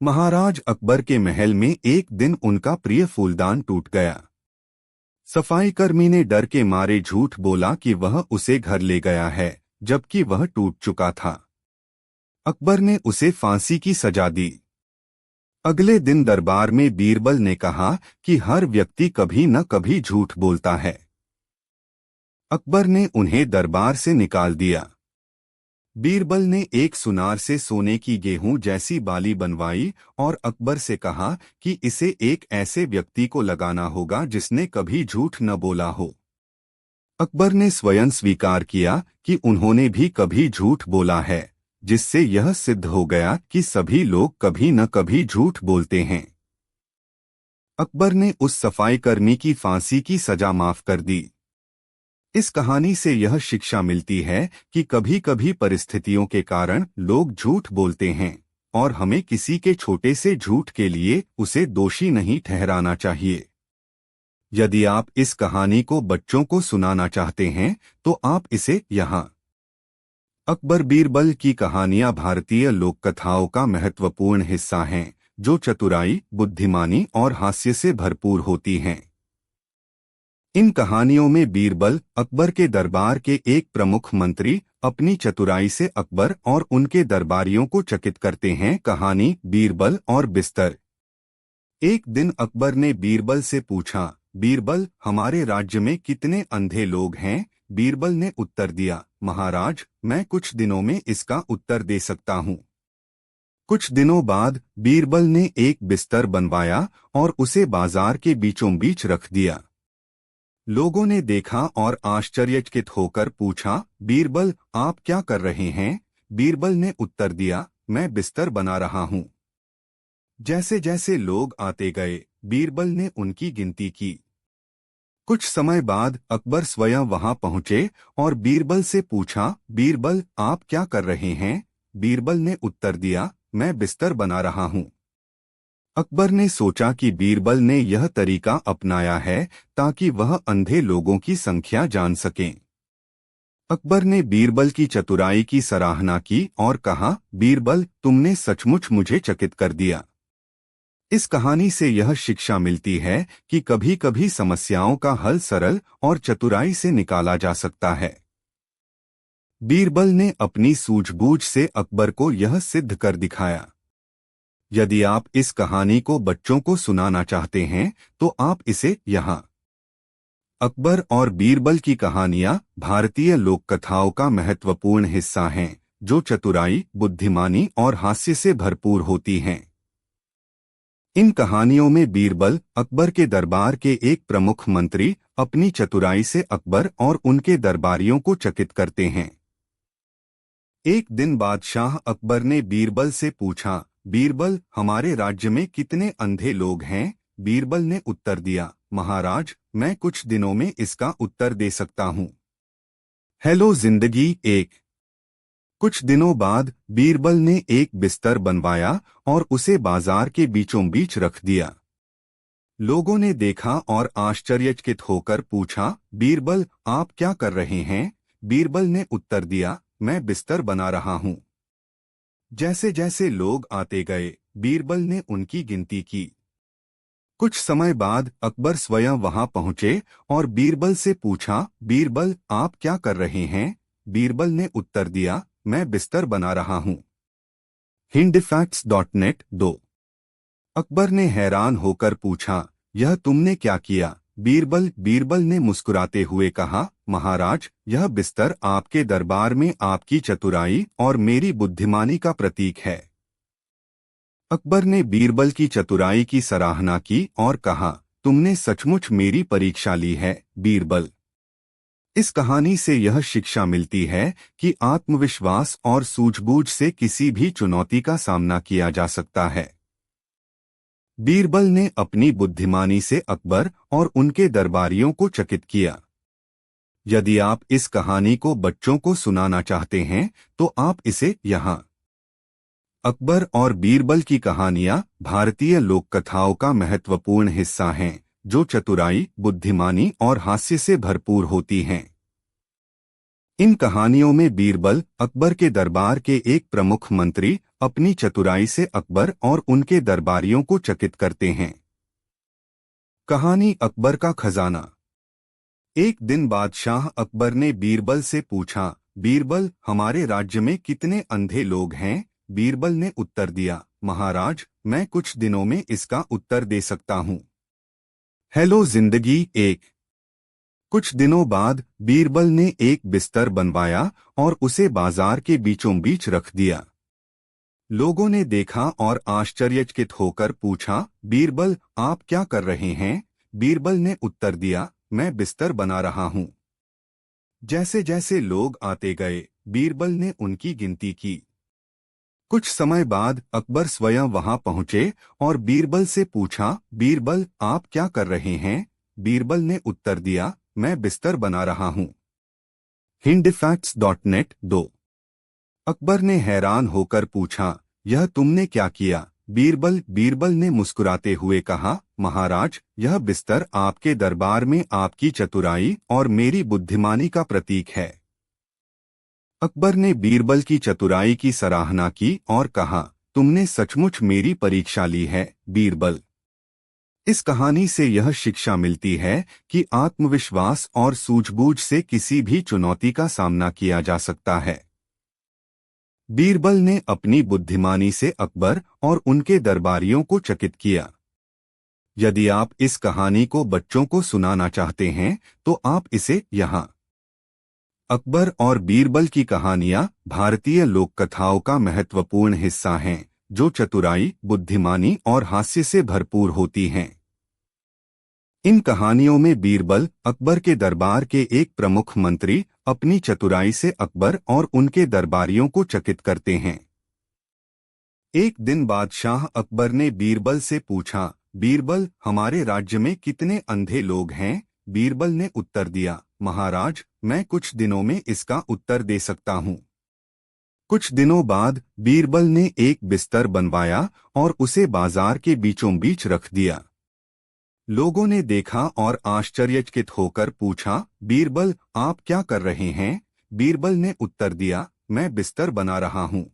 महाराज अकबर के महल में एक दिन उनका प्रिय फूलदान टूट गया। सफाई कर्मी ने डर के मारे झूठ बोला कि वह उसे घर ले गया है, जबकि वह टूट चुका था। अकबर ने उसे फांसी की सजा दी। अगले दिन दरबार में बीरबल ने कहा कि हर व्यक्ति कभी न कभी झूठ बोलता है। अकबर ने उन्हें दरबार से निकाल दिया। बीरबल ने एक सुनार से सोने की गेहूं जैसी बाली बनवाई और अकबर से कहा कि इसे एक ऐसे व्यक्ति को लगाना होगा जिसने कभी झूठ न बोला हो। अकबर ने स्वयं स्वीकार किया कि उन्होंने भी कभी झूठ बोला है, जिससे यह सिद्ध हो गया कि सभी लोग कभी न कभी झूठ बोलते हैं। अकबर ने उस सफाईकर्मी की फांसी की सजा माफ कर दी। इस कहानी से यह शिक्षा मिलती है कि कभी कभी परिस्थितियों के कारण लोग झूठ बोलते हैं और हमें किसी के छोटे से झूठ के लिए उसे दोषी नहीं ठहराना चाहिए। यदि आप इस कहानी को बच्चों को सुनाना चाहते हैं तो आप इसे यहाँ। अकबर बीरबल की कहानियां भारतीय लोक कथाओं का महत्वपूर्ण हिस्सा हैं, जो चतुराई, बुद्धिमानी और हास्य से भरपूर होती हैं। इन कहानियों में बीरबल अकबर के दरबार के एक प्रमुख मंत्री अपनी चतुराई से अकबर और उनके दरबारियों को चकित करते हैं। कहानी बीरबल और बिस्तर। एक दिन अकबर ने बीरबल से पूछा, बीरबल, हमारे राज्य में कितने अंधे लोग हैं? बीरबल ने उत्तर दिया, महाराज, मैं कुछ दिनों में इसका उत्तर दे सकता हूँ। कुछ दिनों बाद बीरबल ने एक बिस्तर बनवाया और उसे बाजार के बीचों बीच रख दिया। लोगों ने देखा और आश्चर्यचकित होकर पूछा, बीरबल, आप क्या कर रहे हैं? बीरबल ने उत्तर दिया, मैं बिस्तर बना रहा हूँ। जैसे जैसे लोग आते गए, बीरबल ने उनकी गिनती की। कुछ समय बाद अकबर स्वयं वहां पहुंचे और बीरबल से पूछा, बीरबल, आप क्या कर रहे हैं? बीरबल ने उत्तर दिया, मैं बिस्तर बना रहा हूं। अकबर ने सोचा कि बीरबल ने यह तरीका अपनाया है ताकि वह अंधे लोगों की संख्या जान सकें। अकबर ने बीरबल की चतुराई की सराहना की और कहा, बीरबल, तुमने सचमुच मुझे चकित कर दिया। इस कहानी से यह शिक्षा मिलती है कि कभी कभी समस्याओं का हल सरल और चतुराई से निकाला जा सकता है। बीरबल ने अपनी सूझबूझ से अकबर को यह सिद्ध कर दिखाया। यदि आप इस कहानी को बच्चों को सुनाना चाहते हैं तो आप इसे यहाँ। अकबर और बीरबल की कहानियां भारतीय लोक कथाओं का महत्वपूर्ण हिस्सा हैं, जो चतुराई, बुद्धिमानी और हास्य से भरपूर होती हैं। इन कहानियों में बीरबल, अकबर के दरबार के एक प्रमुख मंत्री, अपनी चतुराई से अकबर और उनके दरबारियों को चकित करते हैं। एक दिन बादशाह अकबर ने बीरबल से पूछा, बीरबल, हमारे राज्य में कितने अंधे लोग हैं? बीरबल ने उत्तर दिया, महाराज, मैं कुछ दिनों में इसका उत्तर दे सकता हूँ। हेलो जिंदगी एक। कुछ दिनों बाद बीरबल ने एक बिस्तर बनवाया और उसे बाजार के बीचों बीच रख दिया। लोगों ने देखा और आश्चर्यचकित होकर पूछा, बीरबल, आप क्या कर रहे हैं? बीरबल ने उत्तर दिया, मैं बिस्तर बना रहा हूँ। जैसे जैसे लोग आते गए, बीरबल ने उनकी गिनती की। कुछ समय बाद अकबर स्वयं वहां पहुंचे और बीरबल से पूछा, बीरबल, आप क्या कर रहे हैं? बीरबल ने उत्तर दिया, मैं बिस्तर बना रहा हूं। हिंदफैक्ट्स.net 2। अकबर ने हैरान होकर पूछा, यह तुमने क्या किया? बीरबल ने मुस्कुराते हुए कहा, महाराज, यह बिस्तर आपके दरबार में आपकी चतुराई और मेरी बुद्धिमानी का प्रतीक है। अकबर ने बीरबल की चतुराई की सराहना की और कहा, तुमने सचमुच मेरी परीक्षा ली है, बीरबल। इस कहानी से यह शिक्षा मिलती है कि आत्मविश्वास और सूझबूझ से किसी भी चुनौती का सामना किया जा सकता है। बीरबल ने अपनी बुद्धिमानी से अकबर और उनके दरबारियों को चकित किया। यदि आप इस कहानी को बच्चों को सुनाना चाहते हैं तो आप इसे यहाँ। अकबर और बीरबल की कहानियां भारतीय लोक कथाओं का महत्वपूर्ण हिस्सा हैं, जो चतुराई, बुद्धिमानी और हास्य से भरपूर होती हैं। इन कहानियों में बीरबल, अकबर के दरबार के एक प्रमुख मंत्री, अपनी चतुराई से अकबर और उनके दरबारियों को चकित करते हैं। कहानी अकबर का खजाना। एक दिन बादशाह अकबर ने बीरबल से पूछा, बीरबल, हमारे राज्य में कितने अंधे लोग हैं? बीरबल ने उत्तर दिया, महाराज, मैं कुछ दिनों में इसका उत्तर दे सकता हूँ। हेलो जिंदगी एक। कुछ दिनों बाद बीरबल ने एक बिस्तर बनवाया और उसे बाजार के बीचों बीच रख दिया। लोगों ने देखा और आश्चर्यचकित होकर पूछा, बीरबल, आप क्या कर रहे हैं? बीरबल ने उत्तर दिया, मैं बिस्तर बना रहा हूँ। जैसे जैसे लोग आते गए, बीरबल ने उनकी गिनती की। कुछ समय बाद अकबर स्वयं वहां पहुंचे और बीरबल से पूछा, बीरबल, आप क्या कर रहे हैं? बीरबल ने उत्तर दिया, मैं बिस्तर बना रहा हूं। हिंदफैक्ट्स.net 2। अकबर ने हैरान होकर पूछा, यह तुमने क्या किया? बीरबल ने मुस्कुराते हुए कहा, महाराज, यह बिस्तर आपके दरबार में आपकी चतुराई और मेरी बुद्धिमानी का प्रतीक है। अकबर ने बीरबल की चतुराई की सराहना की और कहा, तुमने सचमुच मेरी परीक्षा ली है, बीरबल। इस कहानी से यह शिक्षा मिलती है कि आत्मविश्वास और सूझबूझ से किसी भी चुनौती का सामना किया जा सकता है। बीरबल ने अपनी बुद्धिमानी से अकबर और उनके दरबारियों को चकित किया। यदि आप इस कहानी को बच्चों को सुनाना चाहते हैं तो आप इसे यहाँ। अकबर और बीरबल की कहानियां भारतीय लोक कथाओं का महत्वपूर्ण हिस्सा हैं, जो चतुराई, बुद्धिमानी और हास्य से भरपूर होती हैं। इन कहानियों में बीरबल, अकबर के दरबार के एक प्रमुख मंत्री, अपनी चतुराई से अकबर और उनके दरबारियों को चकित करते हैं। एक दिन बादशाह अकबर ने बीरबल से पूछा, बीरबल, हमारे राज्य में कितने अंधे लोग हैं? बीरबल ने उत्तर दिया, महाराज, मैं कुछ दिनों में इसका उत्तर दे सकता हूँ। कुछ दिनों बाद बीरबल ने एक बिस्तर बनवाया और उसे बाजार के बीचों बीच रख दिया। लोगों ने देखा और आश्चर्यचकित होकर पूछा, बीरबल, आप क्या कर रहे हैं? बीरबल ने उत्तर दिया, मैं बिस्तर बना रहा हूँ।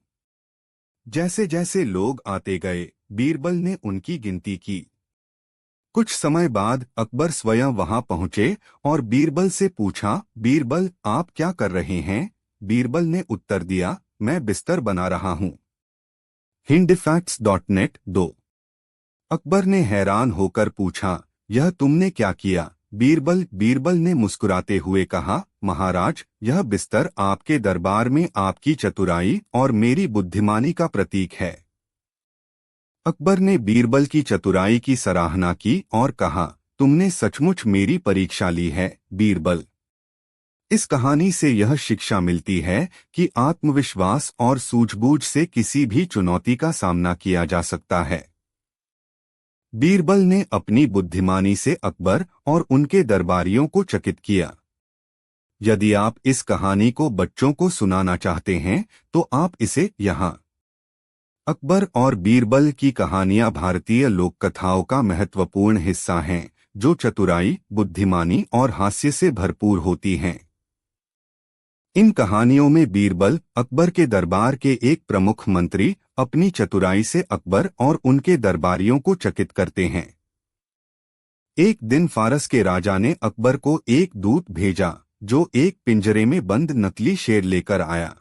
जैसे जैसे लोग आते गए, बीरबल ने उनकी गिनती की। कुछ समय बाद अकबर स्वयं वहां पहुंचे और बीरबल से पूछा, बीरबल, आप क्या कर रहे हैं? बीरबल ने उत्तर दिया, मैं बिस्तर बना रहा हूं। हिंदफैक्ट्स.net 2। अकबर ने हैरान होकर पूछा, यह तुमने क्या किया? बीरबल ने मुस्कुराते हुए कहा, महाराज, यह बिस्तर आपके दरबार में आपकी चतुराई और मेरी बुद्धिमानी का प्रतीक है। अकबर ने बीरबल की चतुराई की सराहना की और कहा, तुमने सचमुच मेरी परीक्षा ली है, बीरबल। इस कहानी से यह शिक्षा मिलती है कि आत्मविश्वास और सूझबूझ से किसी भी चुनौती का सामना किया जा सकता है। बीरबल ने अपनी बुद्धिमानी से अकबर और उनके दरबारियों को चकित किया। यदि आप इस कहानी को बच्चों को सुनाना चाहते हैं तो आप इसे यहाँ। अकबर और बीरबल की कहानियां भारतीय लोक कथाओं का महत्वपूर्ण हिस्सा हैं, जो चतुराई, बुद्धिमानी और हास्य से भरपूर होती हैं। इन कहानियों में बीरबल, अकबर के दरबार के एक प्रमुख मंत्री, अपनी चतुराई से अकबर और उनके दरबारियों को चकित करते हैं। एक दिन फारस के राजा ने अकबर को एक दूत भेजा, जो एक पिंजरे में बंद नकली शेर लेकर आया।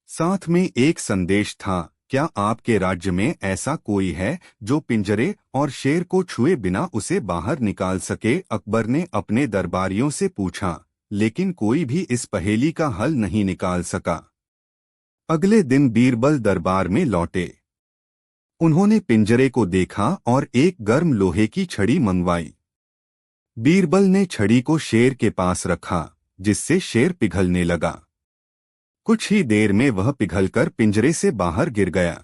साथ में एक संदेश था, क्या आपके राज्य में ऐसा कोई है जो पिंजरे और शेर को छुए बिना उसे बाहर निकाल सके? अकबर ने अपने दरबारियों से पूछा, लेकिन कोई भी इस पहेली का हल नहीं निकाल सका। अगले दिन बीरबल दरबार में लौटे। उन्होंने पिंजरे को देखा और एक गर्म लोहे की छड़ी मंगवाई। बीरबल ने छड़ी को शेर के पास रखा, जिससे शेर पिघलने लगा। कुछ ही देर में वह पिघलकर पिंजरे से बाहर गिर गया।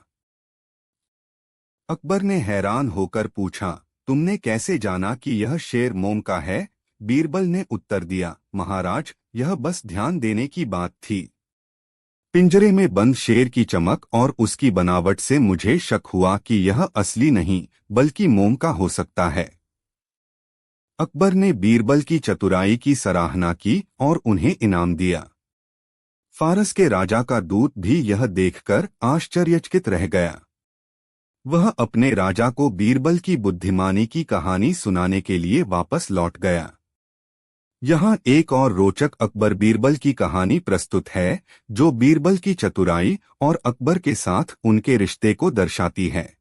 अकबर ने हैरान होकर पूछा, तुमने कैसे जाना कि यह शेर मोम का है? बीरबल ने उत्तर दिया, महाराज, यह बस ध्यान देने की बात थी। पिंजरे में बंद शेर की चमक और उसकी बनावट से मुझे शक हुआ कि यह असली नहीं बल्कि मोम का हो सकता है। अकबर ने बीरबल की चतुराई की सराहना की और उन्हें इनाम दिया। फारस के राजा का दूत भी यह देखकर आश्चर्यचकित रह गया। वह अपने राजा को बीरबल की बुद्धिमानी की कहानी सुनाने के लिए वापस लौट गया। यहाँ एक और रोचक अकबर बीरबल की कहानी प्रस्तुत है, जो बीरबल की चतुराई और अकबर के साथ उनके रिश्ते को दर्शाती है।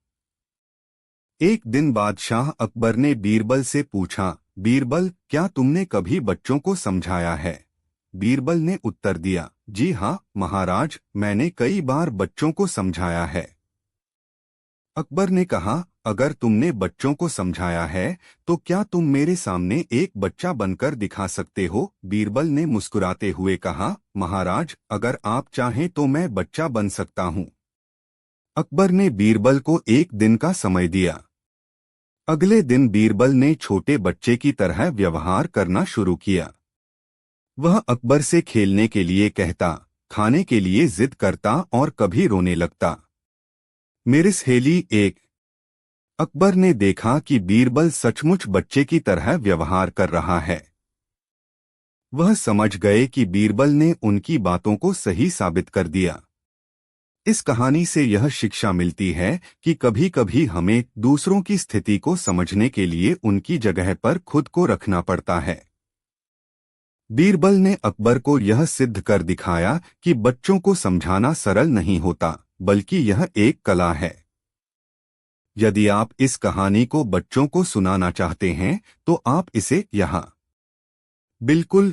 एक दिन बादशाह अकबर ने बीरबल से पूछा, बीरबल, क्या तुमने कभी बच्चों को समझाया है? बीरबल ने उत्तर दिया, जी हाँ महाराज, मैंने कई बार बच्चों को समझाया है। अकबर ने कहा, अगर तुमने बच्चों को समझाया है तो क्या तुम मेरे सामने एक बच्चा बनकर दिखा सकते हो? बीरबल ने मुस्कुराते हुए कहा, महाराज, अगर आप चाहें तो मैं बच्चा बन सकता हूँ। अकबर ने बीरबल को एक दिन का समय दिया। अगले दिन बीरबल ने छोटे बच्चे की तरह व्यवहार करना शुरू किया। वह अकबर से खेलने के लिए कहता, खाने के लिए जिद करता और कभी रोने लगता। मेरी सहेली एक। अकबर ने देखा कि बीरबल सचमुच बच्चे की तरह व्यवहार कर रहा है। वह समझ गए कि बीरबल ने उनकी बातों को सही साबित कर दिया। इस कहानी से यह शिक्षा मिलती है कि कभी-कभी हमें दूसरों की स्थिति को समझने के लिए उनकी जगह पर खुद को रखना पड़ता है। बीरबल ने अकबर को यह सिद्ध कर दिखाया कि बच्चों को समझाना सरल नहीं होता, बल्कि यह एक कला है। यदि आप इस कहानी को बच्चों को सुनाना चाहते हैं तो आप इसे यहाँ। बिल्कुल।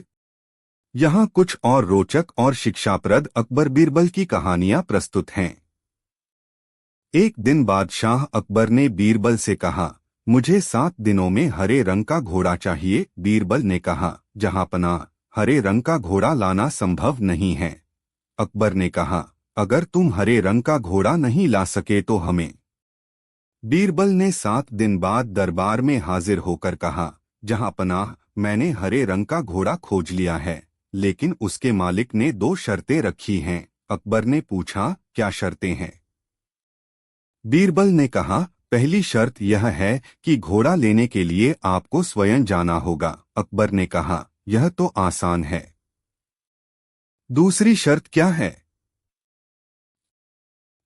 यहाँ कुछ और रोचक और शिक्षाप्रद अकबर बीरबल की कहानियां प्रस्तुत हैं। एक दिन बादशाह अकबर ने बीरबल से कहा, मुझे 7 दिनों में हरे रंग का घोड़ा चाहिए। बीरबल ने कहा, जहांपनाह, हरे रंग का घोड़ा लाना संभव नहीं है। अकबर ने कहा, अगर तुम हरे रंग का घोड़ा नहीं ला सके तो हमें। बीरबल ने 7 दिन बाद दरबार में हाजिर होकर कहा, जहांपनाह, मैंने हरे रंग का घोड़ा खोज लिया है, लेकिन उसके मालिक ने 2 शर्तें रखी हैं। अकबर ने पूछा, क्या शर्तें हैं? बीरबल ने कहा, पहली शर्त यह है कि घोड़ा लेने के लिए आपको स्वयं जाना होगा। अकबर ने कहा, यह तो आसान है। दूसरी शर्त क्या है?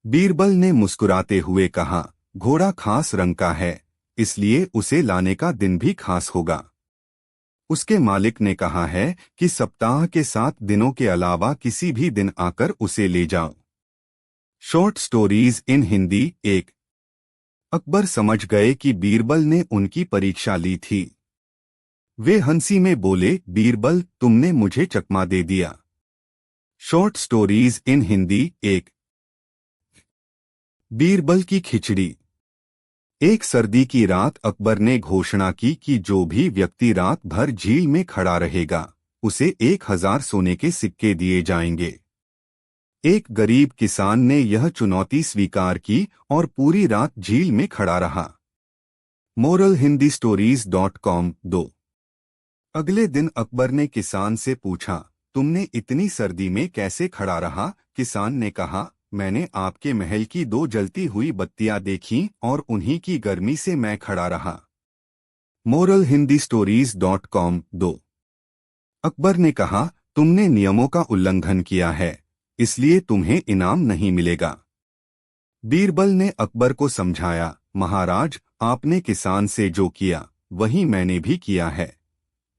बीरबल ने मुस्कुराते हुए कहा, घोड़ा खास रंग का है, इसलिए उसे लाने का दिन भी खास होगा। उसके मालिक ने कहा है कि सप्ताह के 7 दिनों के अलावा किसी भी दिन आकर उसे ले जाओ। Short stories in Hindi 1। Akbar समझ गए कि बीरबल ने उनकी परीक्षा ली थी। वे हंसी में बोले, बीरबल, तुमने मुझे चकमा दे दिया। Short stories in Hindi. एक, बीरबल की खिचड़ी। एक सर्दी की रात अकबर ने घोषणा की कि जो भी व्यक्ति रात भर झील में खड़ा रहेगा उसे 1000 सोने के सिक्के दिए जाएंगे। एक गरीब किसान ने यह चुनौती स्वीकार की और पूरी रात झील में खड़ा रहा। Moral Hindi stories.com 2। अगले दिन अकबर ने किसान से पूछा, तुमने इतनी सर्दी में कैसे खड़ा रहा? किसान ने कहा, मैंने आपके महल की 2 जलती हुई बत्तियां देखीं और उन्हीं की गर्मी से मैं खड़ा रहा। Moral Hindi stories.com 2। अकबर ने कहा, तुमने नियमों का उल्लंघन किया है, इसलिए तुम्हें इनाम नहीं मिलेगा। बीरबल ने अकबर को समझाया, महाराज, आपने किसान से जो किया वही मैंने भी किया है।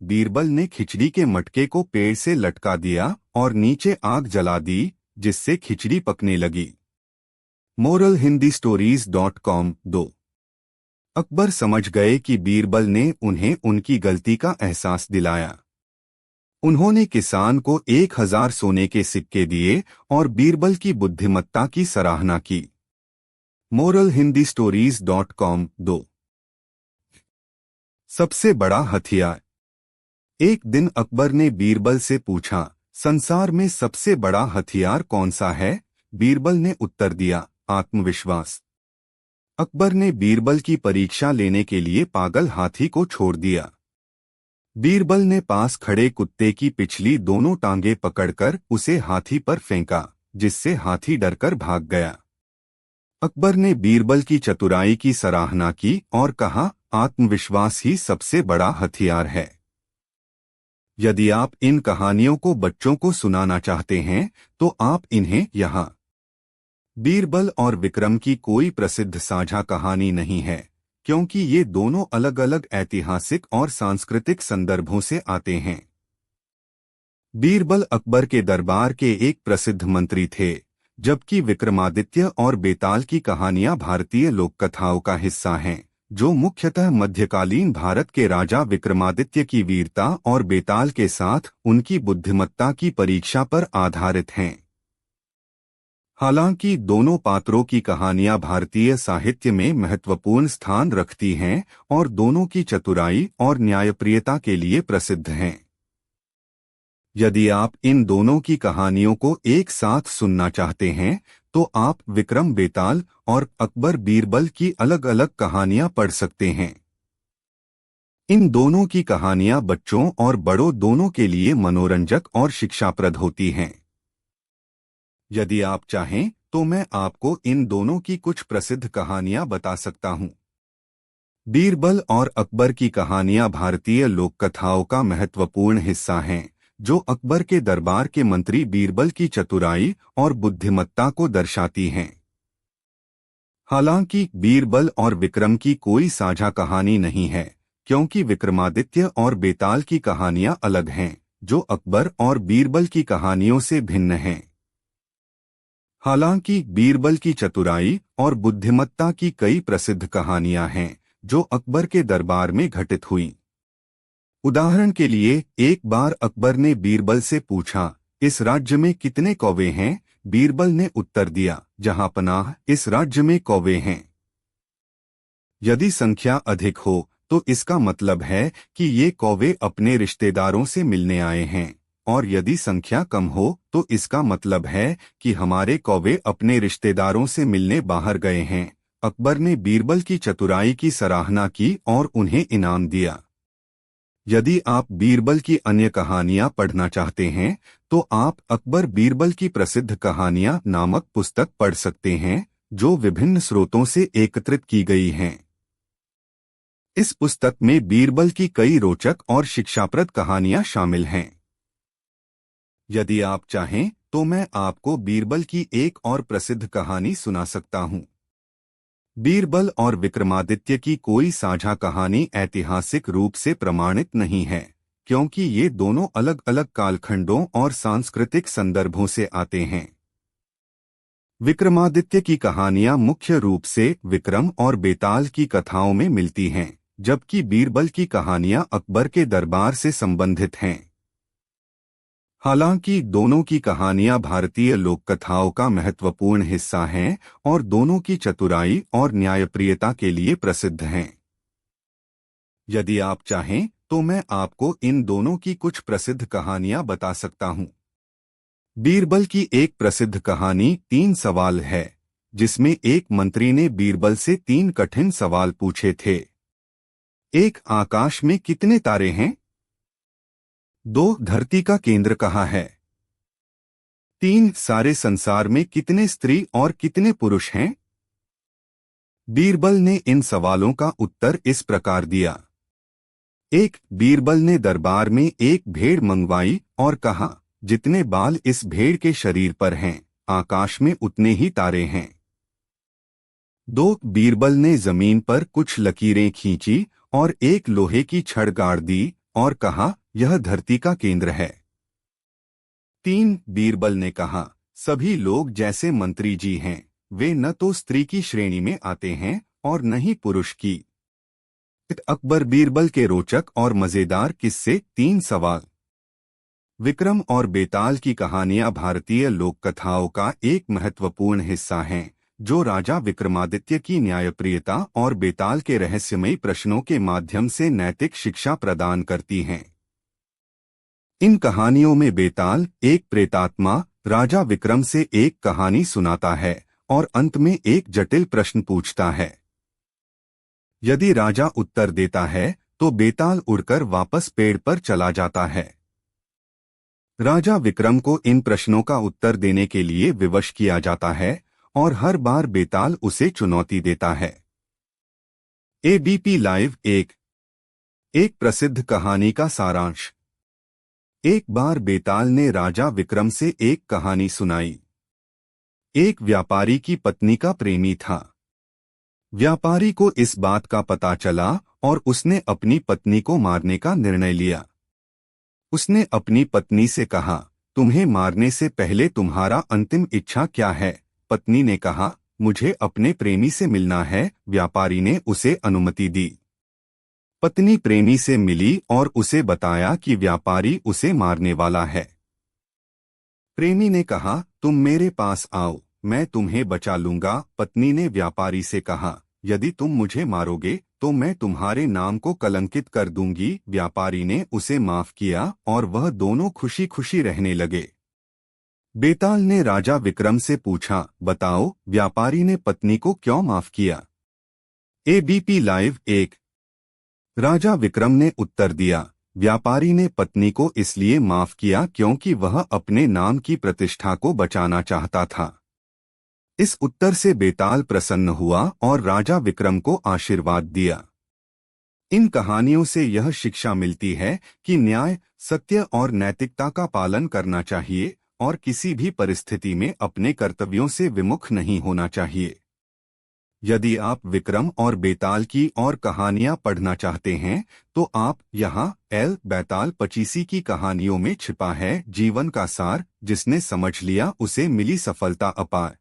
बीरबल ने खिचड़ी के मटके को पेड़ से लटका दिया और नीचे आग जला दी, जिससे खिचड़ी पकने लगी। Moral Hindi stories.com 2। अकबर समझ गए कि बीरबल ने उन्हें उनकी गलती का एहसास दिलाया। उन्होंने किसान को 1000 सोने के सिक्के दिए और बीरबल की बुद्धिमत्ता की सराहना की। Moral Hindi stories.com 2। सबसे बड़ा हथियार। एक दिन अकबर ने बीरबल से पूछा, संसार में सबसे बड़ा हथियार कौन सा है? बीरबल ने उत्तर दिया, आत्मविश्वास। अकबर ने बीरबल की परीक्षा लेने के लिए पागल हाथी को छोड़ दिया। बीरबल ने पास खड़े कुत्ते की पिछली दोनों टांगें पकड़कर उसे हाथी पर फेंका, जिससे हाथी डरकर भाग गया। अकबर ने बीरबल की चतुराई की सराहना की और कहा, आत्मविश्वास ही सबसे बड़ा हथियार है। यदि आप इन कहानियों को बच्चों को सुनाना चाहते हैं तो आप इन्हें यहाँ। बीरबल और विक्रम की कोई प्रसिद्ध साझा कहानी नहीं है, क्योंकि ये दोनों अलग अलग ऐतिहासिक और सांस्कृतिक संदर्भों से आते हैं। बीरबल अकबर के दरबार के एक प्रसिद्ध मंत्री थे, जबकि विक्रमादित्य और बेताल की कहानियां भारतीय लोक कथाओं का हिस्सा हैं, जो मुख्यतः मध्यकालीन भारत के राजा विक्रमादित्य की वीरता और बेताल के साथ उनकी बुद्धिमत्ता की परीक्षा पर आधारित हैं। हालांकि दोनों पात्रों की कहानियां भारतीय साहित्य में महत्वपूर्ण स्थान रखती हैं और दोनों की चतुराई और न्यायप्रियता के लिए प्रसिद्ध हैं। यदि आप इन दोनों की कहानियों को एक साथ सुनना चाहते हैं तो आप विक्रम बेताल और अकबर बीरबल की अलग अलग कहानियां पढ़ सकते हैं। इन दोनों की कहानियां बच्चों और बड़ों दोनों के लिए मनोरंजक और शिक्षाप्रद होती हैं। यदि आप चाहें तो मैं आपको इन दोनों की कुछ प्रसिद्ध कहानियां बता सकता हूं। बीरबल और अकबर की कहानियां भारतीय लोक कथाओं का महत्वपूर्ण हिस्सा हैं, जो अकबर के दरबार के मंत्री बीरबल की चतुराई और बुद्धिमत्ता को दर्शाती हैं। हालांकि बीरबल और विक्रम की कोई साझा कहानी नहीं है, क्योंकि विक्रमादित्य और बेताल की कहानियां अलग हैं, जो अकबर और बीरबल की कहानियों से भिन्न हैं। हालांकि बीरबल की चतुराई और बुद्धिमत्ता की कई प्रसिद्ध कहानियां हैं, जो अकबर के दरबार में घटित हुईं। उदाहरण के लिए, एक बार अकबर ने बीरबल से पूछा, इस राज्य में कितने कौवे हैं? बीरबल ने उत्तर दिया, जहां पनाह, इस राज्य में कौवे हैं। यदि संख्या अधिक हो तो इसका मतलब है कि ये कौवे अपने रिश्तेदारों से मिलने आए हैं, और यदि संख्या कम हो तो इसका मतलब है कि हमारे कौवे अपने रिश्तेदारों से मिलने बाहर गए हैं। अकबर ने बीरबल की चतुराई की सराहना की और उन्हें इनाम दिया। यदि आप बीरबल की अन्य कहानियां पढ़ना चाहते हैं तो आप अकबर बीरबल की प्रसिद्ध कहानियां नामक पुस्तक पढ़ सकते हैं, जो विभिन्न स्रोतों से एकत्रित की गई हैं। इस पुस्तक में बीरबल की कई रोचक और शिक्षाप्रद कहानियां शामिल हैं। यदि आप चाहें तो मैं आपको बीरबल की एक और प्रसिद्ध कहानी सुना सकता हूं। बीरबल और विक्रमादित्य की कोई साझा कहानी ऐतिहासिक रूप से प्रमाणित नहीं है, क्योंकि ये दोनों अलग अलग कालखंडों और सांस्कृतिक संदर्भों से आते हैं। विक्रमादित्य की कहानियां मुख्य रूप से विक्रम और बेताल की कथाओं में मिलती हैं, जबकि बीरबल की कहानियां अकबर के दरबार से संबंधित हैं। हालांकि दोनों की कहानियां भारतीय लोककथाओं का महत्वपूर्ण हिस्सा हैं और दोनों की चतुराई और न्यायप्रियता के लिए प्रसिद्ध हैं। यदि आप चाहें तो मैं आपको इन दोनों की कुछ प्रसिद्ध कहानियां बता सकता हूं। बीरबल की एक प्रसिद्ध कहानी 3 सवाल है, जिसमें एक मंत्री ने बीरबल से 3 कठिन सवाल पूछे थे। 1. आकाश में कितने तारे हैं? 2. धरती का केंद्र कहाँ है? 3. सारे संसार में कितने स्त्री और कितने पुरुष हैं? बीरबल ने इन सवालों का उत्तर इस प्रकार दिया। 1. बीरबल ने दरबार में एक भेड़ मंगवाई और कहा, जितने बाल इस भेड़ के शरीर पर हैं, आकाश में उतने ही तारे हैं। 2. बीरबल ने जमीन पर कुछ लकीरें खींची और एक लोहे की छड़ गाड़ दी और कहा, यह धरती का केंद्र है। 3. बीरबल ने कहा, सभी लोग जैसे मंत्री जी हैं, वे न तो स्त्री की श्रेणी में आते हैं और न ही पुरुष की। अकबर बीरबल के रोचक और मजेदार किस्से 3 सवाल। विक्रम और बेताल की कहानियां भारतीय लोककथाओं का एक महत्वपूर्ण हिस्सा हैं, जो राजा विक्रमादित्य की न्यायप्रियता और बेताल के रहस्यमयी प्रश्नों के माध्यम से नैतिक शिक्षा प्रदान करती हैं। इन कहानियों में बेताल, एक प्रेतात्मा, राजा विक्रम से एक कहानी सुनाता है और अंत में एक जटिल प्रश्न पूछता है। यदि राजा उत्तर देता है तो बेताल उड़कर वापस पेड़ पर चला जाता है। राजा विक्रम को इन प्रश्नों का उत्तर देने के लिए विवश किया जाता है और हर बार बेताल उसे चुनौती देता है। एबीपी लाइव एक प्रसिद्ध कहानी का सारांश। एक बार बेताल ने राजा विक्रम से एक कहानी सुनाई। एक व्यापारी की पत्नी का प्रेमी था। व्यापारी को इस बात का पता चला और उसने अपनी पत्नी को मारने का निर्णय लिया। उसने अपनी पत्नी से कहा, तुम्हें मारने से पहले तुम्हारा अंतिम इच्छा क्या है? पत्नी ने कहा, मुझे अपने प्रेमी से मिलना है। व्यापारी ने उसे अनुमति दी। पत्नी प्रेमी से मिली और उसे बताया कि व्यापारी उसे मारने वाला है। प्रेमी ने कहा, तुम मेरे पास आओ, मैं तुम्हें बचा लूंगा। पत्नी ने व्यापारी से कहा, यदि तुम मुझे मारोगे तो मैं तुम्हारे नाम को कलंकित कर दूंगी। व्यापारी ने उसे माफ किया और वह दोनों खुशी खुशी रहने लगे। बेताल ने राजा विक्रम से पूछा, बताओ, व्यापारी ने पत्नी को क्यों माफ किया? एबीपी लाइव राजा विक्रम ने उत्तर दिया, व्यापारी ने पत्नी को इसलिए माफ किया क्योंकि वह अपने नाम की प्रतिष्ठा को बचाना चाहता था। इस उत्तर से बेताल प्रसन्न हुआ और राजा विक्रम को आशीर्वाद दिया। इन कहानियों से यह शिक्षा मिलती है कि न्याय, सत्य और नैतिकता का पालन करना चाहिए और किसी भी परिस्थिति में अपने कर्तव्यों से विमुख नहीं होना चाहिए। यदि आप विक्रम और बेताल की और कहानियां पढ़ना चाहते हैं तो आप यहाँ बेताल पचीसी की कहानियों में छिपा है जीवन का सार, जिसने समझ लिया उसे मिली सफलता अपार।